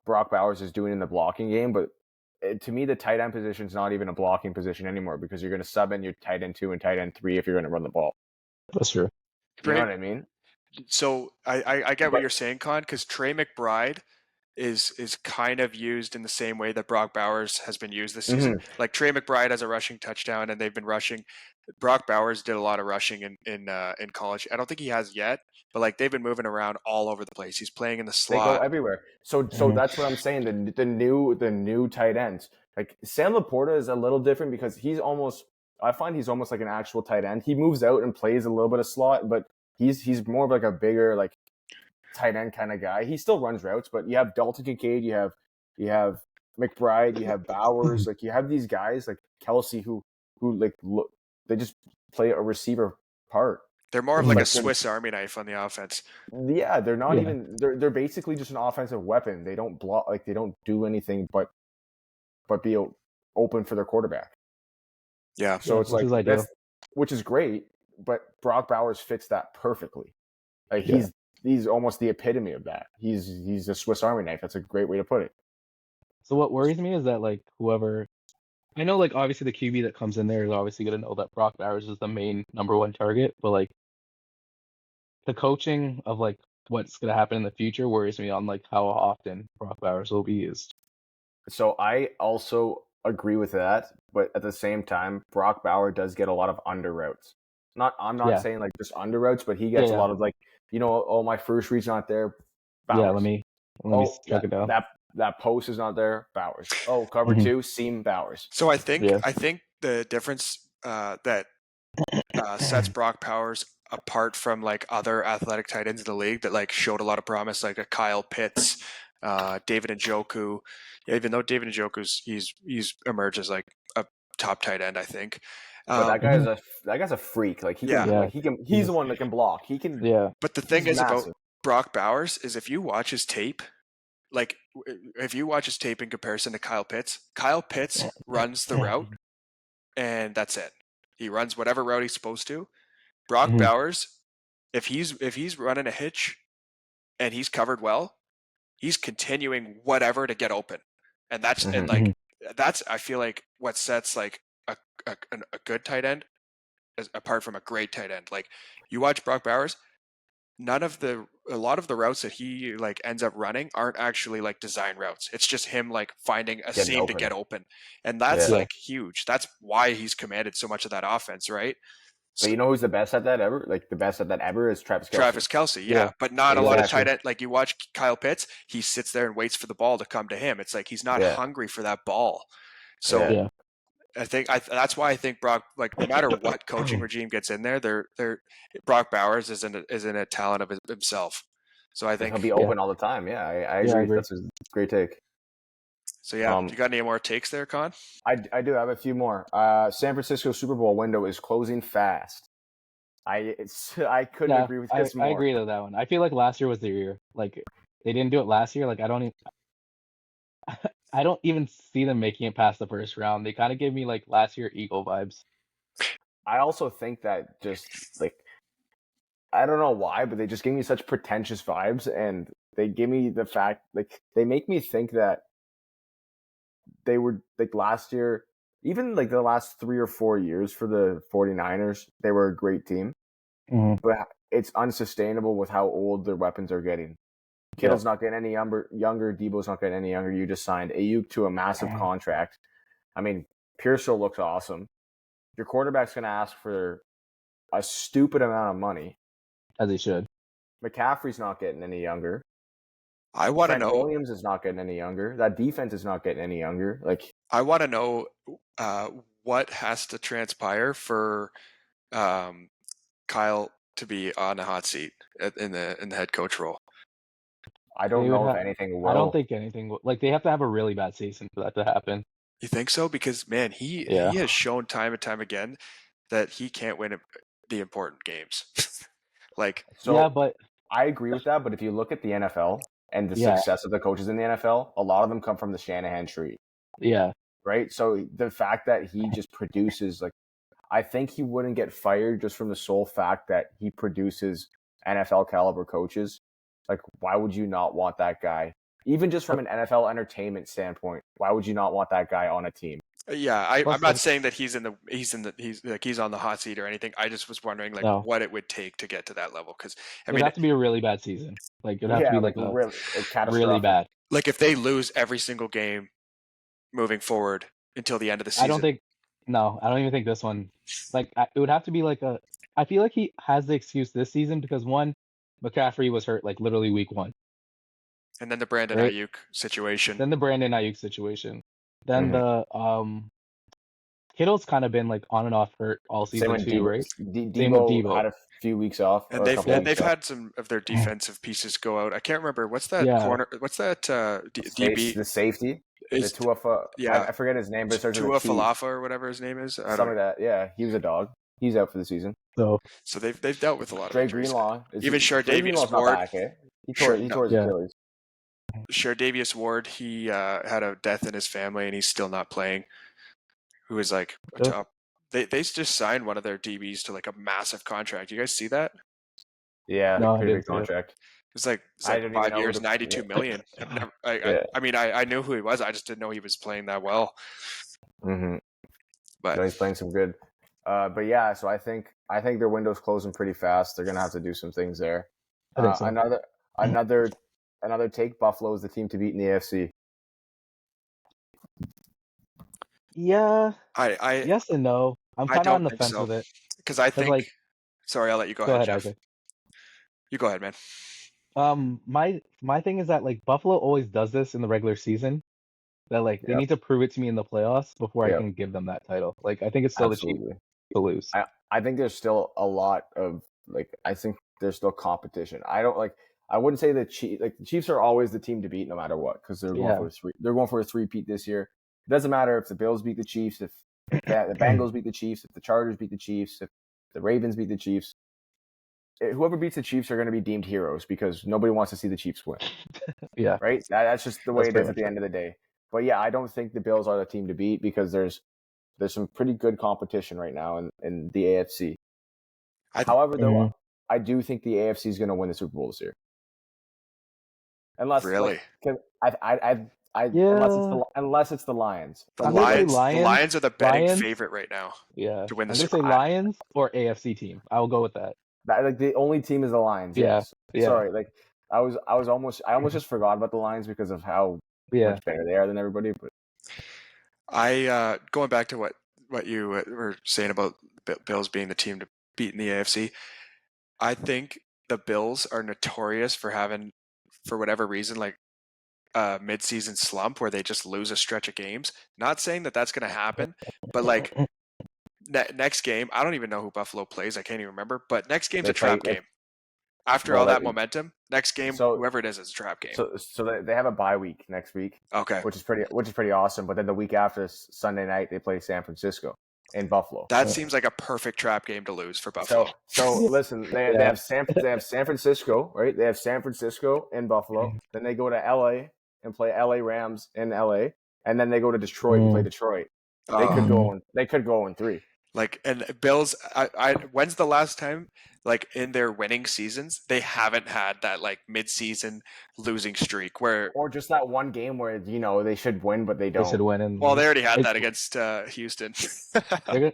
Brock Bowers is doing in the blocking game, but to me the tight end position is not even a blocking position anymore because you're going to sub in your tight end 2 and tight end 3 if you're going to run the ball. That's true. You know what I mean? So I get what But- you're saying, Con, because Trey McBride is kind of used in the same way that Brock Bowers has been used this season. Like Trey McBride has a rushing touchdown, and they've been rushing. Brock Bowers did a lot of rushing in college. I don't think he has yet, but like they've been moving around all over the place. He's playing in the They go slot. everywhere. So Mhm. that's what I'm saying. The new tight ends. Like Sam Laporta is a little different because I find he's almost like an actual tight end. He moves out and plays a little bit of slot, but he's more of like a bigger like tight end kind of guy. He still runs routes, but you have Dalton Kincaid, you have McBride, you have Bowers, like you have these guys like Kelsey who like look, they just play a receiver part. They're more of like a Like, Swiss Army knife on the offense. Yeah, they're not Yeah. even they're basically just an offensive weapon. They don't block, like they don't do anything but be open for their quarterback. Yeah. So Yeah, it's which like is ideal. which is great, but Brock Bowers fits that perfectly. Like Yeah. he's almost the epitome of that. He's a Swiss Army knife. That's a great way to put it. So what worries me is that like whoever, I know like obviously the QB that comes in there is obviously gonna know that Brock Bowers is the main #1 target, but like the coaching of like what's gonna happen in the future worries me on like how often Brock Bowers will be used. So I also agree with that, but at the same time, Brock Bauer does get a lot of under routes. I'm not Yeah. saying like just under routes, but he gets Yeah, a yeah. lot of like, oh, my first read's not there. Yeah, Bowers. let me Oh, check it out. that post is not there. Bowers. Oh, cover Mhm. 2, seam Bowers. So I think Yeah. the difference that sets Brock Powers apart from like other athletic tight ends in the league that like showed a lot of promise, like a Kyle Pitts, David Njoku. Even though David Njoku's he's emerged as like a top tight end, I think. But that guy's a freak. Like he can, Yeah. like he's the one that can block. He can. Yeah. But the thing He's is about massive. Brock Bowers is if you watch his tape, like if you watch his tape in comparison to Kyle Pitts runs the route and that's it. He runs whatever route he's supposed to. Brock Mhm. Bowers, if he's running a hitch and he's covered well, he's continuing whatever to get open. And that's and like that's I feel like what sets like a good tight end apart from a great tight end. Like you watch Brock Bowers, a lot of the routes that he like ends up running aren't actually like design routes. It's just him like finding a Getting seam open. to get open. And that's Yeah. like huge. That's why he's commanded so much of that offense, right? But you know who's the best at that ever? Like the best at that ever is Travis Kelce. Travis Kelce, yeah. Yeah. But not a lot of Exactly. tight end. Like you watch Kyle Pitts, he sits there and waits for the ball to come to him. It's like he's not Yeah. hungry for that ball. So Yeah. I think that's why I think Brock, like no matter what coaching regime gets in there, they're Brock Bowers isn't a talent of himself. So I think he'll be open all the time. Yeah, I Yeah, I agree. agree. That's a great take. so. Yeah, you got any more takes there, Con? I do have a few more. San Francisco Super Bowl window is closing fast. I couldn't agree with this more. I agree with that one. I feel like last year was their year. Like they didn't do it last year. Like I don't even see them making it past the first round. They kind of give me like last year Eagle vibes. I also think that just like I don't know why, but they just give me such pretentious vibes, and they give me the fact like they make me think that they were like last year, even like the last 3 or 4 years for the 49ers, they were a great team. But it's unsustainable with how old their weapons are getting. Kittle's not getting any younger. Debo's not getting any younger. You just signed Ayuk to a massive contract. I mean, Pearsall looks awesome. Your quarterback's going to ask for a stupid amount of money. As he should. McCaffrey's not getting any younger. I want to Trent know. Williams is not getting any younger. That defense is not getting any younger. Like I want to know what has to transpire for Kyle to be on the hot seat in the head coach role. I don't know if anything will. I don't think anything will. Like they have to have a really bad season for that to happen. You think so? Because man, he has shown time and time again that he can't win the important games. Yeah, but I agree with that. But if you look at the NFL and the success of the coaches in the NFL, a lot of them come from the Shanahan tree. Yeah. Right. So the fact that he just produces, like, I think he wouldn't get fired just from the sole fact that he produces NFL caliber coaches. Like, why would you not want that guy? Even just from an NFL entertainment standpoint, why would you not want that guy on a team? Yeah, I'm not saying that he's on the hot seat or anything. I just was wondering what it would take to get to that level, because I mean, it'd have to be a really bad season. Like it'd have to be like really bad. Like if they lose every single game moving forward until the end of the season. I don't even think this one. Like it would have to be like a. I feel like he has the excuse this season because one, McCaffrey was hurt like literally week 1. And then the Brandon Ayuk situation. Then the Kittle's kind of been like on and off hurt all season too, right? Debo had a few weeks off. And they've had some of their defensive pieces go out. I can't remember what's that corner. What's that DB? The safety. Is Tuafa? Yeah, I forget his name, but it's Tua Falafa or whatever his name is. Something like that. Yeah, he was a dog. He's out for the season. So they've dealt with a lot of injuries. Greenlaw. Even Shardavius Ward. Back, eh? He tore his Achilles. Shardavius Ward, he had a death in his family and he's still not playing. Who is like a top. They just signed one of their DBs to like a massive contract. You guys see that? Yeah, pretty big contract. It's like 5 years, $92 million. I mean, I knew who he was. I just didn't know he was playing that well. Mm-hmm. But he's playing some good. But yeah, so I think their window's closing pretty fast. They're gonna have to do some things there. I think so. Another take. Buffalo is the team to beat in the AFC. Yeah, I yes and no. I'm I kind of on don't the think fence so with it because I because, think. like, Sorry, I'll let you go go ahead, ahead, Jeff. Isaac. You go ahead, man. My thing is that like Buffalo always does this in the regular season. That like they Yeah, need to prove it to me in the playoffs before I yeah, can give them that title. Like I think it's still the Chiefs absolutely. to lose. I think there's still a lot of like I think there's still competition. I wouldn't say the Chiefs are always the team to beat no matter what because Yeah. they're going for a three-peat this year. It doesn't matter if the Bills beat the Chiefs, if the Bengals beat the Chiefs, if the Chargers beat the Chiefs, if the Ravens beat the Chiefs. Whoever beats the Chiefs are going to be deemed heroes because nobody wants to see the Chiefs win, Yeah. right? That's just the way That's it pretty is at much the it. end of the day. But yeah, I don't think the Bills are the team to beat because there's some pretty good competition right now in the AFC. I However, though, Mhm. I do think the AFC is going to win the Super Bowl this year, unless really Yeah. unless it's the Lions. the I'm gonna say Lions. The Lions. Lions are the betting Lions. favorite right now Yeah. to win the I'm gonna Super say Bowl. Lions or AFC team. I will go with that. Like the only team is the Lions. Yeah. Yes, Yeah. sorry. Like I almost just forgot about the Lions because of how Yeah. much better they are than everybody. But I going back to what you were saying about Bills being the team to beat in the AFC. I think the Bills are notorious for having, for whatever reason, like a mid-season slump where they just lose a stretch of games. Not saying that that's going to happen, but like next game, I don't even know who Buffalo plays. I can't even remember. But next game's they a trap play game. After well. all that momentum, next game, So whoever it is a trap game. they have a bye week next week, Okay, which is pretty awesome. But then the week after Sunday night, they play San Francisco in Buffalo. that seems like a perfect trap game to lose for Buffalo. So Yeah. listen, they Yeah. have San Francisco, right? They have San Francisco in Buffalo. Then they go to LA and play LA Rams in LA, and then they go to Detroit and play Detroit. They could Uh, go in. They could go in 3. Like, and Bills, when's the last time, like in their winning seasons, they haven't had that like mid-season losing streak where, Or just that one game where they should win but they They should don't. win and well, lose. they already had Like that against Houston. they're gonna.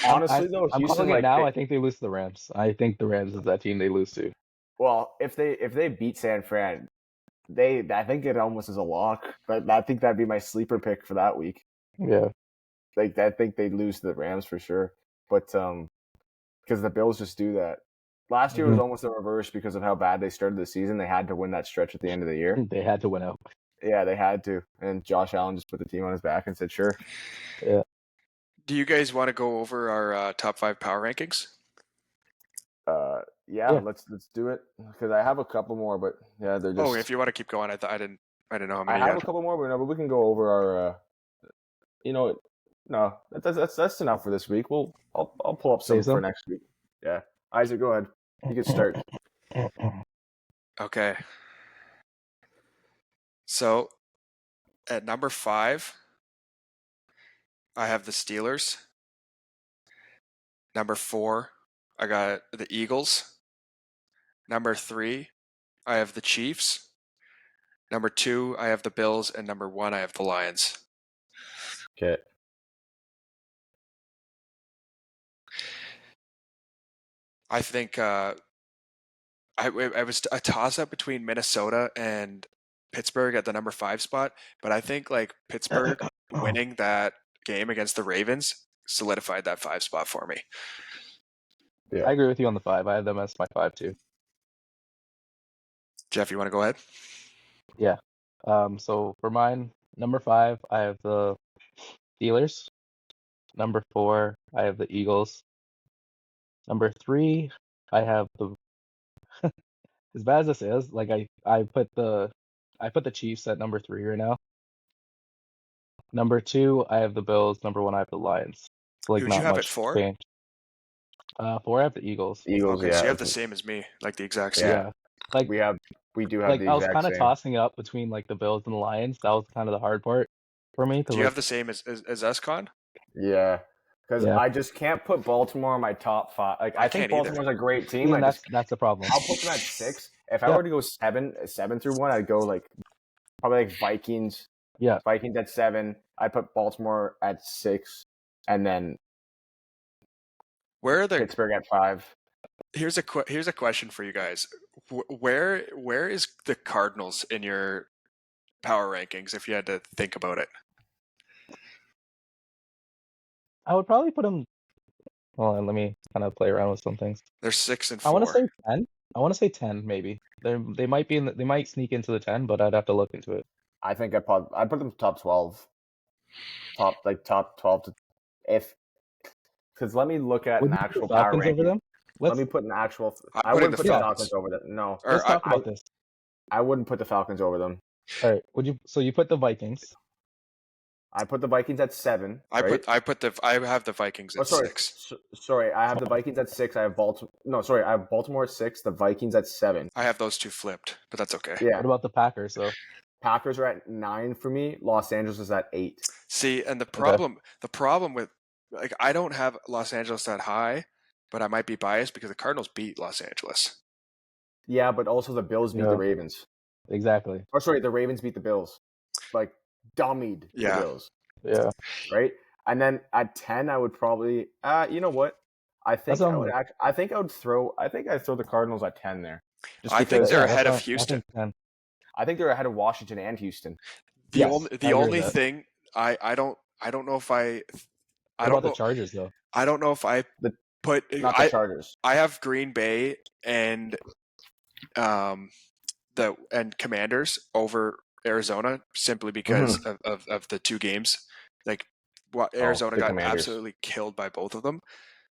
Honestly though, I'm Houston calling it now. they, I think they lose to the Rams. I think the Rams is that team they lose to. well if they beat San Fran, I think it almost is a lock. But I think that'd be my sleeper pick for that week. Yeah. Like I think they'd lose to the Rams for sure. But because the Bills just do that. Last year was almost the reverse because of how bad they started the season. They had to win that stretch at the end of the year. They had to win out. Yeah, they had to. And Josh Allen just put the team on his back and said, "Sure." Yeah. Do you guys want to go over our top 5 power rankings? Yeah, Yeah. let's do it because I have a couple more, but yeah, they're just. Oh, if you want to keep going, I didn't know how I many you have had. a couple more, but no, but we can go over our. No, that's enough for this week. I'll pull up some Say so? for next week. Yeah, Isaac, go ahead. You can start. Okay. So at number 5, I have the Steelers. Number 4, I got the Eagles. Number 3, I have the Chiefs. Number 2, I have the Bills, and number 1, I have the Lions. Okay. I think I was a toss up between Minnesota and Pittsburgh at the number 5 spot, but I think like Pittsburgh winning that game against the Ravens solidified that 5 spot for me. Yeah. I agree with you on the 5. I have them as my 5 too. Jeff, you want to go ahead? Yeah. So for mine, number 5, I have the Steelers. Number 4, I have the Eagles. Number 3, I have the as bad as this is, like I put the Chiefs at number 3 right now. Number 2, I have the Bills. Number 1, I have the Lions. So like Who'd you not have at much 4? change. 4, I have the Eagles. Eagles. Okay, so Yeah. you have the same as me, like the exact same. Yeah. Like we do have like the I was exact kind of same. tossing up between like the Bills and the Lions. That was kind of the hard part for me Do because you have like the same as us, Con? Yeah. Because Yeah. I just can't put Baltimore in my top 5. Like I think can't either. Baltimore's a great team. and that's the problem. I'll put them at 6. If I Yeah. were to go 7 through 1, I'd go like probably like Vikings. Yeah. Vikings at 7. I'd put Baltimore at 6, and then Where are the Pittsburgh at 5. here's a question for you guys. Where is the Cardinals in your power rankings if you had to think about it? I would probably put them. Hold on, let me kind of play around with some things. They're 6 and I want to 4. say 10. I want to say 10 maybe. They might be they might sneak into the 10, but I'd have to look into it. I think I'd put them top 12. Top 12 to if because let me look at Would an you put actual the power Falcons over ranking. them? Let me put an actual. I'm I putting wouldn't the put the Falcons. Falcons over them. No, Or Let's talk about this. I wouldn't put the Falcons over them. All right. Would you? So you put the Vikings. I put the Vikings at 7. I right? have the Vikings at 6. Sorry, I have the Vikings at 6. I have Baltimore. No, sorry, I have Baltimore at 6. The Vikings at 7. I have those two flipped, but that's okay. Yeah, What about the Packers though? Packers are at 9 for me. Los Angeles is at 8. See, and the problem with like I don't have Los Angeles that high, but I might be biased because the Cardinals beat Los Angeles. Yeah, but also the Bills beat Yeah. the Ravens. Exactly. Or sorry, the Ravens beat the Bills. Like dummied Yeah. the Bills. Yeah. Right? And then at 10 I would probably you know what? I think That's I would I think I'd throw the Cardinals at 10 there. Just I think because they're Yeah, ahead of that's fine. Houston. I think 10. I think they're ahead of Washington and Houston. The Yes, only I agree with only that. thing I don't know if I What don't about know the Chargers though? I don't know if I The- put Not the Chargers. I have Green Bay and and Commanders over Arizona simply because of the two games. Like Arizona the got Commanders. absolutely killed by both of them.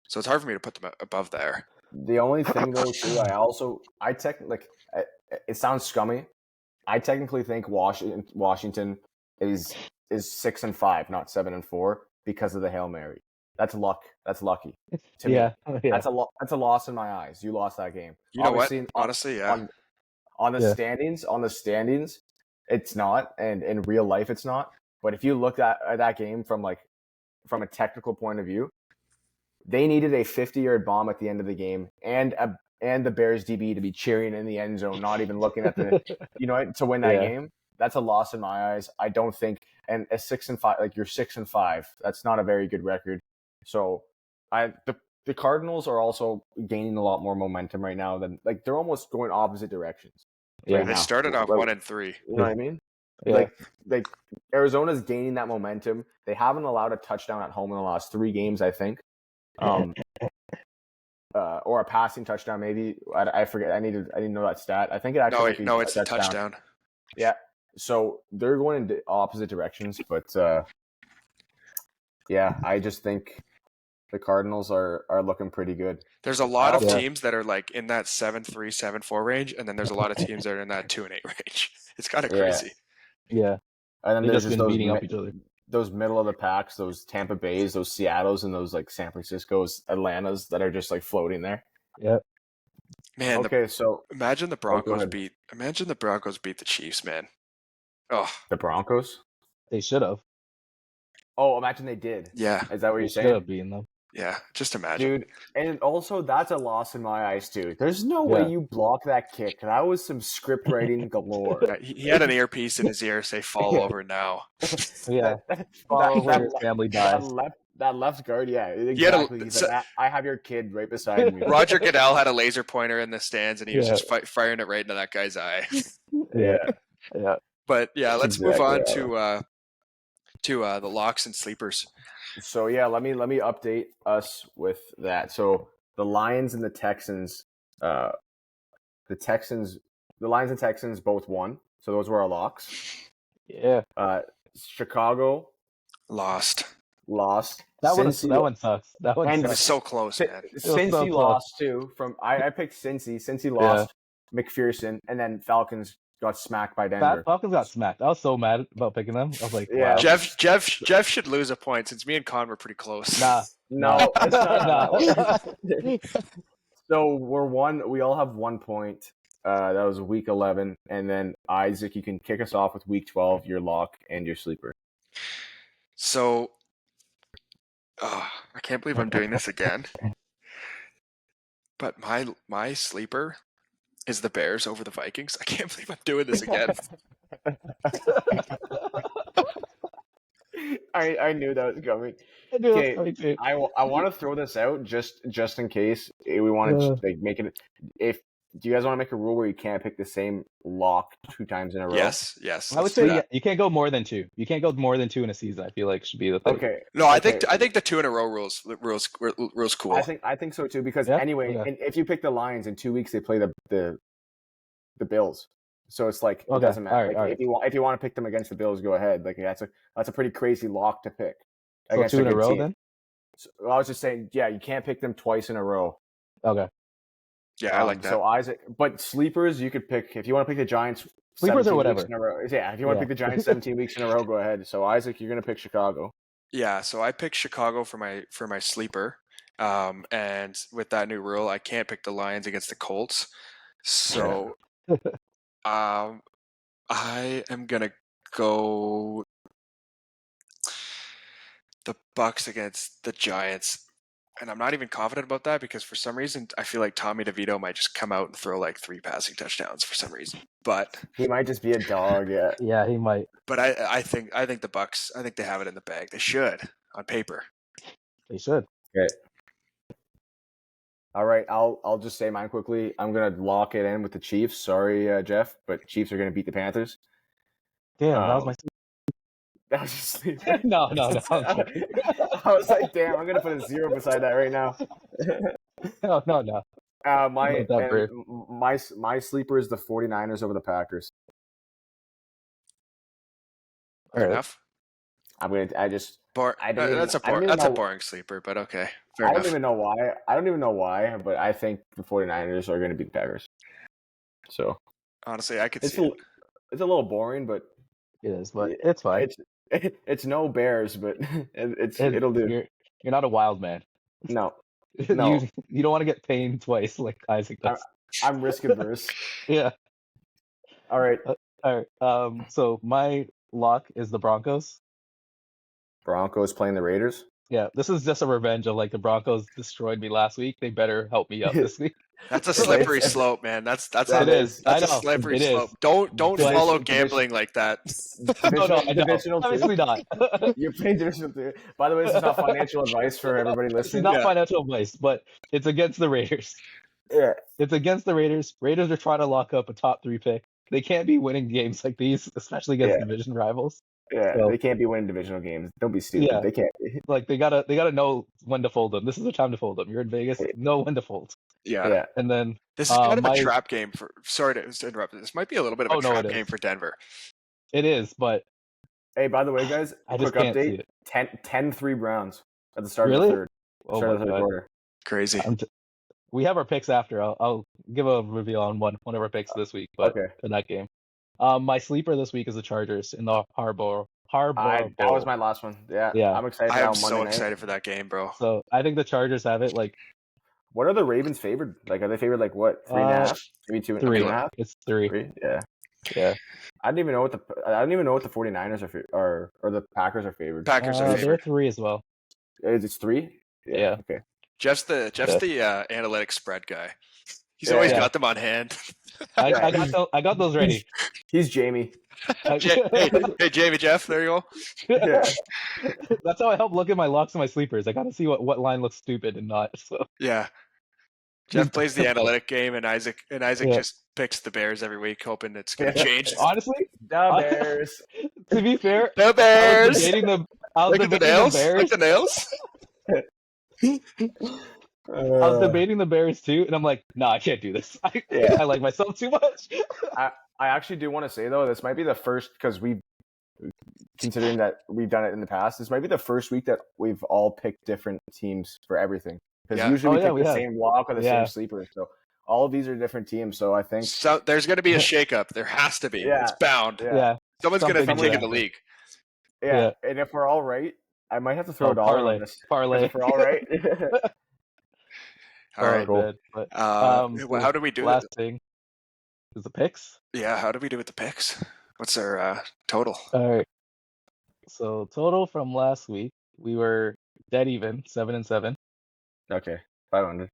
So it's hard for me to put them above there. The only thing though too, it sounds scummy. I technically think Washington is 6-5, not 7-4, because of the Hail Mary. That's luck. That's lucky. To me. Yeah. That's a loss in my eyes. You lost that game. You know Obviously, what? Honestly, yeah. On the Yeah. standings, it's not, and in real life, it's not. But if you look at that game from a technical point of view, they needed a 50-yard bomb at the end of the game, and the Bears DB to be cheering in the end zone, not even looking at the to win that Yeah. game. That's a loss in my eyes. I don't think, and a 6-5, like you're 6-5, that's not a very good record. So the Cardinals are also gaining a lot more momentum right now than they're almost going opposite directions. Yeah. right They now. started off 1-3. You know what I mean? Yeah. Like Arizona's gaining that momentum. They haven't allowed a touchdown at home in the last 3 games, I think. Or a passing touchdown, maybe. I forget. I didn't know that stat. I think it actually. No, it's a touchdown. Yeah. So they're going in opposite directions, but yeah, I just think the Cardinals are looking pretty good. There's a lot of Yeah. teams that are like in that 7-3, 7-4 range, and then there's a lot of teams that are in that 2-8 range. It's kind of Yeah. crazy. Yeah. And then They've there's just been beating up each other. those middle of the packs, those Tampa Bays, those Seattles, and those like San Francisco's, Atlantas that are just like floating there. Yep. Man, Okay, so imagine the go Broncos ahead. beat the Chiefs, man. Oh, the Broncos. They should have. Oh, imagine they did. yeah. Is that what They you're should saying? have beaten them. Yeah, just imagine. Dude, and also that's a loss in my eyes too. There's no way Yeah. you block that kick. That was some script writing galore. Yeah, he had an earpiece in his ear say fall over now. Yeah. That, Follow where your le- family that dies. left guard, yeah, had a- exactly. He's like, I have your kid right beside me. Roger Goodell had a laser pointer in the stands, and he was Yeah. just firing it right into that guy's eye. Yeah. Yeah. But yeah, let's move Exactly, on to the locks and sleepers. So yeah, let me update us with that. So the Lions and the Texans, the Lions and Texans both won. So those were our locks. Yeah. Chicago Lost. lost. That one sucks. That one And It was sucks. so close, man. Cincy so close. lost too. I picked Cincy. Cincy lost. McPherson, and then Falcons got smacked by Denver. Falcons got smacked. I was so mad about picking them. I was like, Yeah. wow. Jeff should lose a point since me and Con were pretty close. Nah. No, it's not. No. So we all have 1 point. That was week 11, and then Isaac, you can kick us off with week 12, your lock and your sleeper. So, I can't believe I'm doing this again. But my sleeper is the Bears over the Vikings. I can't believe I'm doing this again. I knew that was coming. I knew it was Okay. coming too. I want to throw this out just in case we want to make it. do you guys want to make a rule where you can't pick the same lock 2 times in a row? Yes. I would let's do say that. you can't go more than 2. You can't go more than 2 in a season. I feel like should be the thing. Okay. No, I okay. think the 2 in a row rules cool. I think so too because Yeah? anyway, Okay. and if you pick the Lions in 2 weeks, they play the Bills. So it's like it Okay, doesn't matter. alright, Like alright. if you want to pick them against the Bills, go ahead. Like that's a pretty crazy lock to pick So against 2 in a good row team. then? So I was just saying, yeah, you can't pick them twice in a row. Okay. Yeah, I like that. So Isaac, but sleepers you could pick if you want to pick the Giants. Sleepers or 17 whatever. weeks in a row. Yeah, if you want to Yeah. pick the Giants 17 weeks in a row, go ahead. So Isaac, you're gonna pick Chicago. Yeah, so I picked Chicago for my sleeper. And with that new rule, I can't pick the Lions against the Colts. So I am gonna go the Bucks against the Giants. And I'm not even confident about that because for some reason I feel like Tommy DeVito might just come out and throw like 3 passing touchdowns for some reason. But He might just be a dog. Yeah. Yeah, he might. I think the Bucks, I think they have it in the bag. They should on paper. They should. Okay. All right, I'll just say mine quickly. I'm gonna lock it in with the Chiefs. Sorry, Jeff, but Chiefs are gonna beat the Panthers. Damn, that was my That was just No, I'm joking. I was like, damn, I'm gonna put a 0 beside that right now. No. My Not that brave. my sleeper is the 49ers over the Packers. Fair Alright. enough. I just I don't even- that's a I don't even that's a know- boring sleeper, but okay. Fair I enough. don't even know why. I don't even know why, but I think the 49ers are gonna beat the Packers. So Honestly, I could it's see it. it's a little boring, but It is, but it's fine. it's no Bears, but it'll do. You're not a wild man. No, No. You don't want to get pain twice like Isaac does. I'm risk averse. Yeah. All right, All right. So my lock is the Broncos. Broncos playing the Raiders. Yeah, this is just a revenge of like the Broncos destroyed me last week. They better help me out this week. That's a slippery slope, man. That's That It is. I That's a know. slippery It is. slope. Don't Division- follow division- gambling like that. No, I know. Divisional two. Obviously not. You're playing divisional 2. By the way, this is not financial advice for everybody This is listening. not Yeah. financial advice, but it's against the Raiders. Yeah, It's against the Raiders. Raiders are trying to lock up a top 3 pick. They can't be winning games like these, especially against Yeah. division rivals. yeah. So- They can't be winning divisional games. Don't be stupid. Yeah. They can't. Be. Like they gotta know when to fold them. This is the time to fold them. You're in Vegas, know when to fold. Yeah. Yeah. And then This is kind of my- a trap game for. Sorry to interrupt. This might be a little bit of Oh, a no, trap it game is. for Denver. it is, but Hey, by the way, guys, I just quick can't see update: it. 10-3 Browns at the start Really? of the third. Oh Start my of the third God. quarter. Crazy. We have our picks after. I'll give a reveal on one of our picks this week, but Okay. in that game. My sleeper this week is the Chargers in the Harbor That Bowl. was my last one. Yeah. Yeah. I'm excited I for am that on Monday so night. excited for that game, bro. So I think the Chargers have it like What are the Ravens favored? Like, are they favored like what? 3.5? Maybe 3. 2.5? It's 3. 3? Yeah. Yeah. I don't even know what the 49ers are or the Packers are favored. Packers are They're favored. 3 as well. It's 3? Yeah. Okay. Jeff's the analytics spread guy. He's Yeah. always Yeah. got them on hand. I got those ready. He's Jamie. I- hey, Jamie, Jeff, there you go. Yeah. That's how I help look at my locks and my sleepers. I gotta see what line looks stupid and not. So Yeah. Jeff plays the analytic game, and Isaac Yeah. just picks the Bears every week, hoping it's going to Yeah. change. honestly, The Bears. to be fair, The I was Bears. debating I was Look at the debating nails. the Bears. Look at the nails. I was debating the Bears too, and I'm like, nah, I can't do this. Yeah. I like myself too much. I actually do want to say though, this might be the first because considering that we've done it in the past, this might be the first week that we've all picked different teams for everything. Because Yeah. usually Oh, yeah, we we pick the have. same lock or the Yeah. same sleeper. So all of these are different teams. So I think So there's going to be a shakeup. There has to be. Yeah. It's bound. Yeah. Yeah, Someone's going to be Something taking will the league. yeah. And if we're all right, I might have to throw Oh, a dollar parlay. on this. 'Cause parlay. If we're all right. All right. Oh, man. But Well, how do we do last it? thing is the picks. Yeah, how do we do with the picks? What's our total? All right. So total from last week, we were dead even, 7-7. Okay. 500.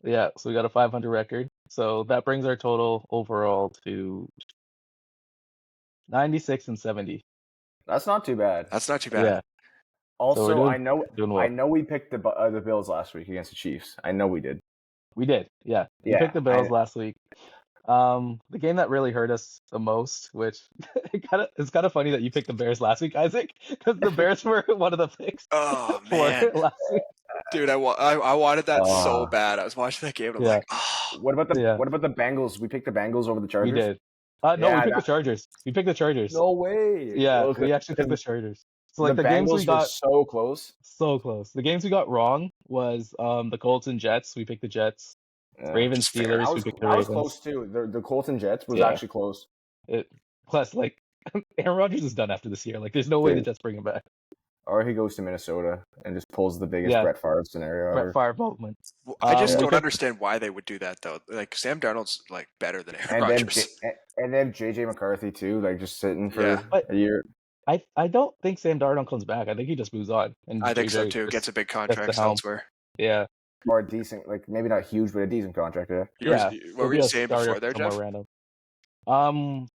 Yeah, so we got a 500 record. So that brings our total overall to 96 and 70. That's not too bad. That's not too bad. Yeah, Also, doing- I know doing well. I know we picked the Bills last week against the Chiefs. I know we did. We did. Yeah. We Yeah, picked the Bills last week. The game that really hurt us the most, which it's kind of funny that you picked the Bears last week, Isaac, because the Bears were one of the picks Oh for man, last week. dude, I wanted that so Uh, bad. I was watching that game and I'm Yeah. like, oh, What about the Yeah. what about the Bengals? We picked the Bengals over the We Chargers. did. No, we Yeah, picked the Chargers. We picked the Chargers. No way. Yeah, Okay. we actually picked the Chargers. So like the the games we Bengals were got so close. so close. The games we got wrong was the Colts and Jets. We picked the Jets. Yeah. Ravens Just fair. Steelers. I We was picked the I was Ravens. close too. The Colts and Jets was Yeah. actually close. Plus, like Aaron Rodgers is done after this year. Like, there's no way the Dude. Jets bring him back. Or he goes to Minnesota and just pulls the biggest Yeah. Brett Favre scenario Brett ever. Favre moment. I just we don't picked- understand why they would do that though. Like Sam Darnold's like better than Aaron And then, Rodgers. and then JJ McCarthy too, like just sitting for Yeah. But- a year. I don't think Sam Darnold comes back. I think he just moves on. And I think so JJ too. just- Gets a big the contract helm. elsewhere. Yeah. Or a decent, like maybe not huge, but a decent contract. Yeah. Yeah. What were you saying before there, Jeff? Random.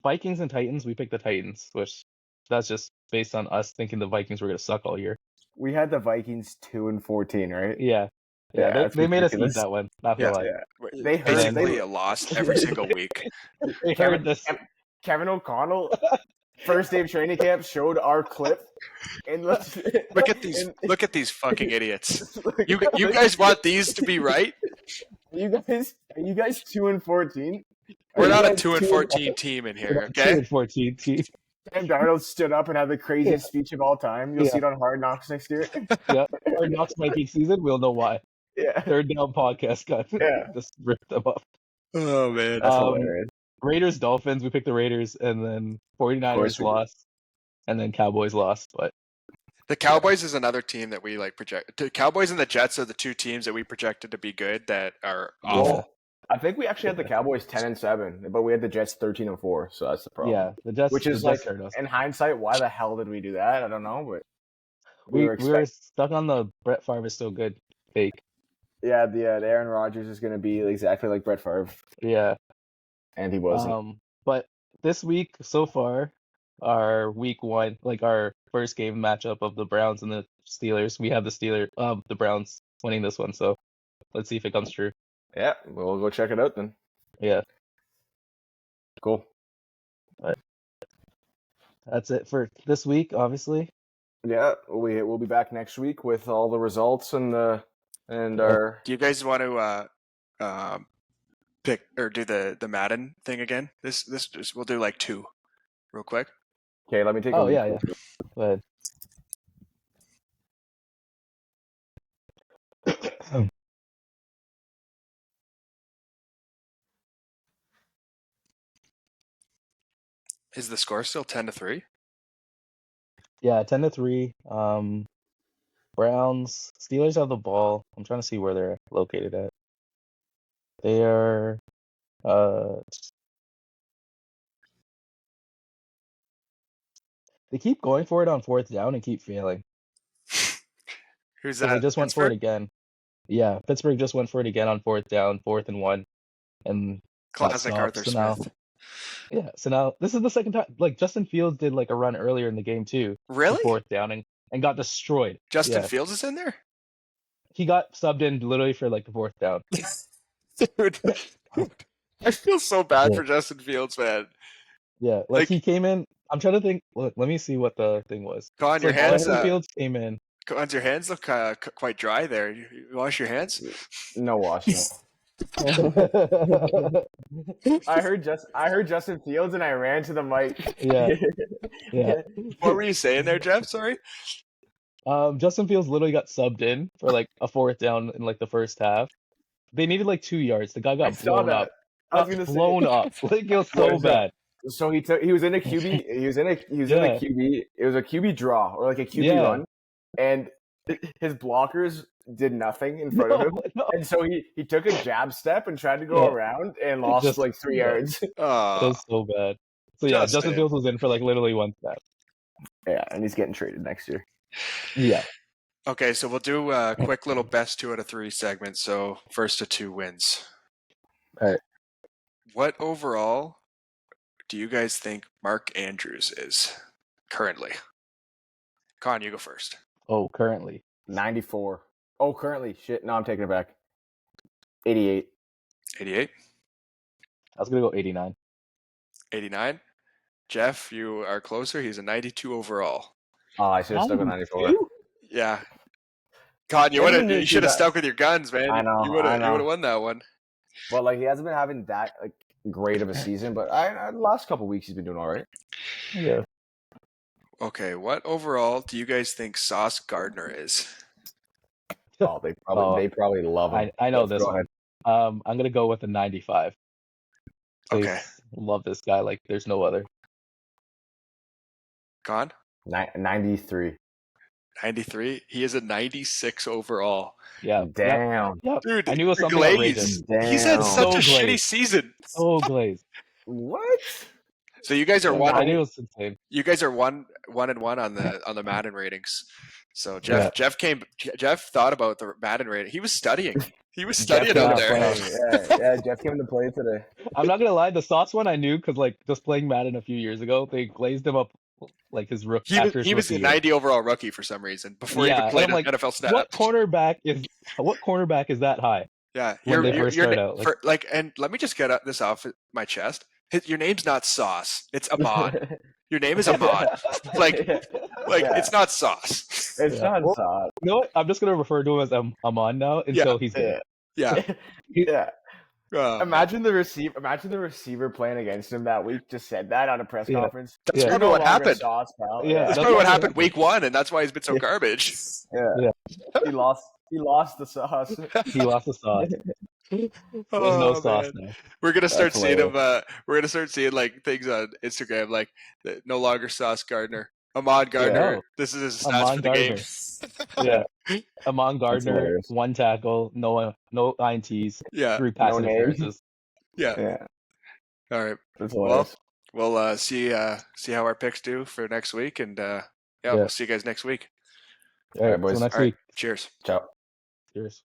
Vikings and Titans. We picked the Titans, which that's just based on us thinking the Vikings were gonna suck all year. We had the Vikings 2-14, right? Yeah. Yeah, Yeah, that's they made us eat ridiculous. that one. Not gonna lie. Yeah. They heard- Basically they- a loss every single week. They heard this. Kevin O'Connell, first day of training camp, showed our clip. And Look at these! and- Look at these fucking idiots! You guys want these to be right? Are you guys 2-14? We're not a 2-14 team in here, okay? 2-14 team. Sam Darnold stood up and had the craziest speech of all time. You'll Yeah. see it on Hard Knocks next year. Yeah. Or Knox might peak season. We'll know why. Yeah. Third down podcast got Yeah. just ripped them up. Oh man, That's Um, hilarious. Raiders, Dolphins. We picked the Raiders, and then 49ers we did. lost, and then Cowboys lost. But the Cowboys is another team that we like project. The Cowboys and the Jets are the two teams that we projected to be good that are awful. Well, I think we actually had the Cowboys 10-7, but we had the Jets 13-4, so that's the problem. yeah, the Jets. Which is the Jets like, hurt us. in hindsight, why the hell did we do that? I don't know, but we were were stuck on the Brett Favre is still good fake. yeah, the Aaron Rodgers is going to be exactly like Brett Favre, Yeah. and he wasn't. But this week so far, our week one, like our first game matchup of the Browns and the Steelers, we have the Browns winning this one. So let's see if it comes true. Yeah, we'll go check it out then. Yeah, Cool. that's it for this week. Obviously, Yeah, we'll be back next week with all the results and our. Do you guys want to pick or do the Madden thing again? This we'll do like two, real quick. Okay, let me take. Oh, a yeah, look. go ahead. Is the score still 10-3? Yeah, 10-3. Browns, Steelers have the ball. I'm trying to see where they're located at. They are they keep going for it on fourth down and keep failing. Who's So that? they just went for it Pittsburgh? again. Yeah, Pittsburgh just went for it again on fourth down, 4th and 1. And Classic stopped. Arthur So now- Smith. yeah, so now this is the second time. Like Justin Fields did like a run earlier in the game too, Really? fourth down and got destroyed. Justin Yeah. Fields is in there? He got subbed in literally for like the fourth down. Dude. I feel so bad Yeah. for Justin Fields, man. Yeah, like Like- he came in. I'm trying to think. Look, let me see what the thing was. Con, So your hands, Justin Fields came in. Con, your hands look quite dry there. You wash your hands? No wash. No. I heard Justin Fields and I ran to the mic. Yeah, yeah. What were you saying there, Jeff? Sorry. Justin Fields literally got subbed in for like a fourth down in like the first half. They needed like 2 yards. The guy I got saw blown that. up. I was gonna say. Blown up. Like it was What so is that? bad. So he was in a QB. He was in a Yeah. QB. It was a QB draw or like a QB Yeah. run, and his blockers did nothing in front of him. No. And so he took a jab step and tried to go Yeah. around and lost Just- like 3 yeah. yards. It was so bad. So yeah, Justin. Justin Fields was in for like literally one snap. Yeah, and he's getting traded next year. Yeah. Okay, so we'll do a quick little best 2 out of 3 segment. So first to 2 wins. All right. What overall do you guys think Mark Andrews is currently? Con, you go first. Oh, currently. 94. Oh, currently, shit. No, I'm taking it back. 88. 88, I was gonna go 89. 89. Jeff, you are closer. He's a 92 overall. Oh, I should have stuck with 94. 92? Yeah. God, you He would hasn't have. been You should have that- stuck with your guns, man. I know, You would I have. You know. would have won that one. But like he hasn't been having that like great of a season. But the last couple weeks he's been doing all right. Yeah. Okay, what overall do you guys think Sauce Gardner is? Oh, they probably love him. I know Let's this go one. ahead. I'm gonna go with a 95. Okay. Please, love this guy like there's no other. Gone? 93. 93. He is a 96 overall. Yeah. Damn. Yep. Dude, I knew it was you're something outrageous. glazed. He's had Damn. such a So shitty glazed. season. So glazed. What? So you guys are I one. knew it was insane. You guys are one and one on the Madden ratings. So Jeff Jeff thought about the Madden rating. He was studying. He was studying Jeff out came there. to Playing. Yeah, Jeff came to play today. I'm not gonna lie, the Sauce one I knew because like just playing Madden a few years ago, they glazed him up like his rookie. He was a 90 overall rookie for some reason before he Yeah, even and played I'm like, NFL snaps. What cornerback is that high? Yeah, when they first start out, and let me just get this off my chest. Your name's not Sauce. It's Ahmad. Your name is Ahmad. It's not Sauce. It's not Sauce. You know what? I'm just gonna refer to him as Amon now until he's good. Yeah. Yeah. Oh, Imagine the receiver playing against him that week just said that on a press Yeah. conference. That's Yeah. probably what No longer happened. Sauce, pal. Yeah, That's that's probably what what happened week 1, and that's why he's been so garbage. Yeah. He lost the sauce. He lost the Sauce. There's no Sauce now. We're gonna start That's seeing him. We're gonna start seeing like things on Instagram, like no longer Sauce Gardner, Ahmad Gardner. No. This is his stats Ahmad for the game. Yeah. Amon Gardner, hilarious. 1 tackle, no INTs, Yeah, 3 passing names. appearances. yeah. Yeah. All right. That's Well, hilarious. we'll see how our picks do for next week, and Yeah. we'll see you guys next week. All right, boys. till next All right. week. Cheers. Ciao. Cheers.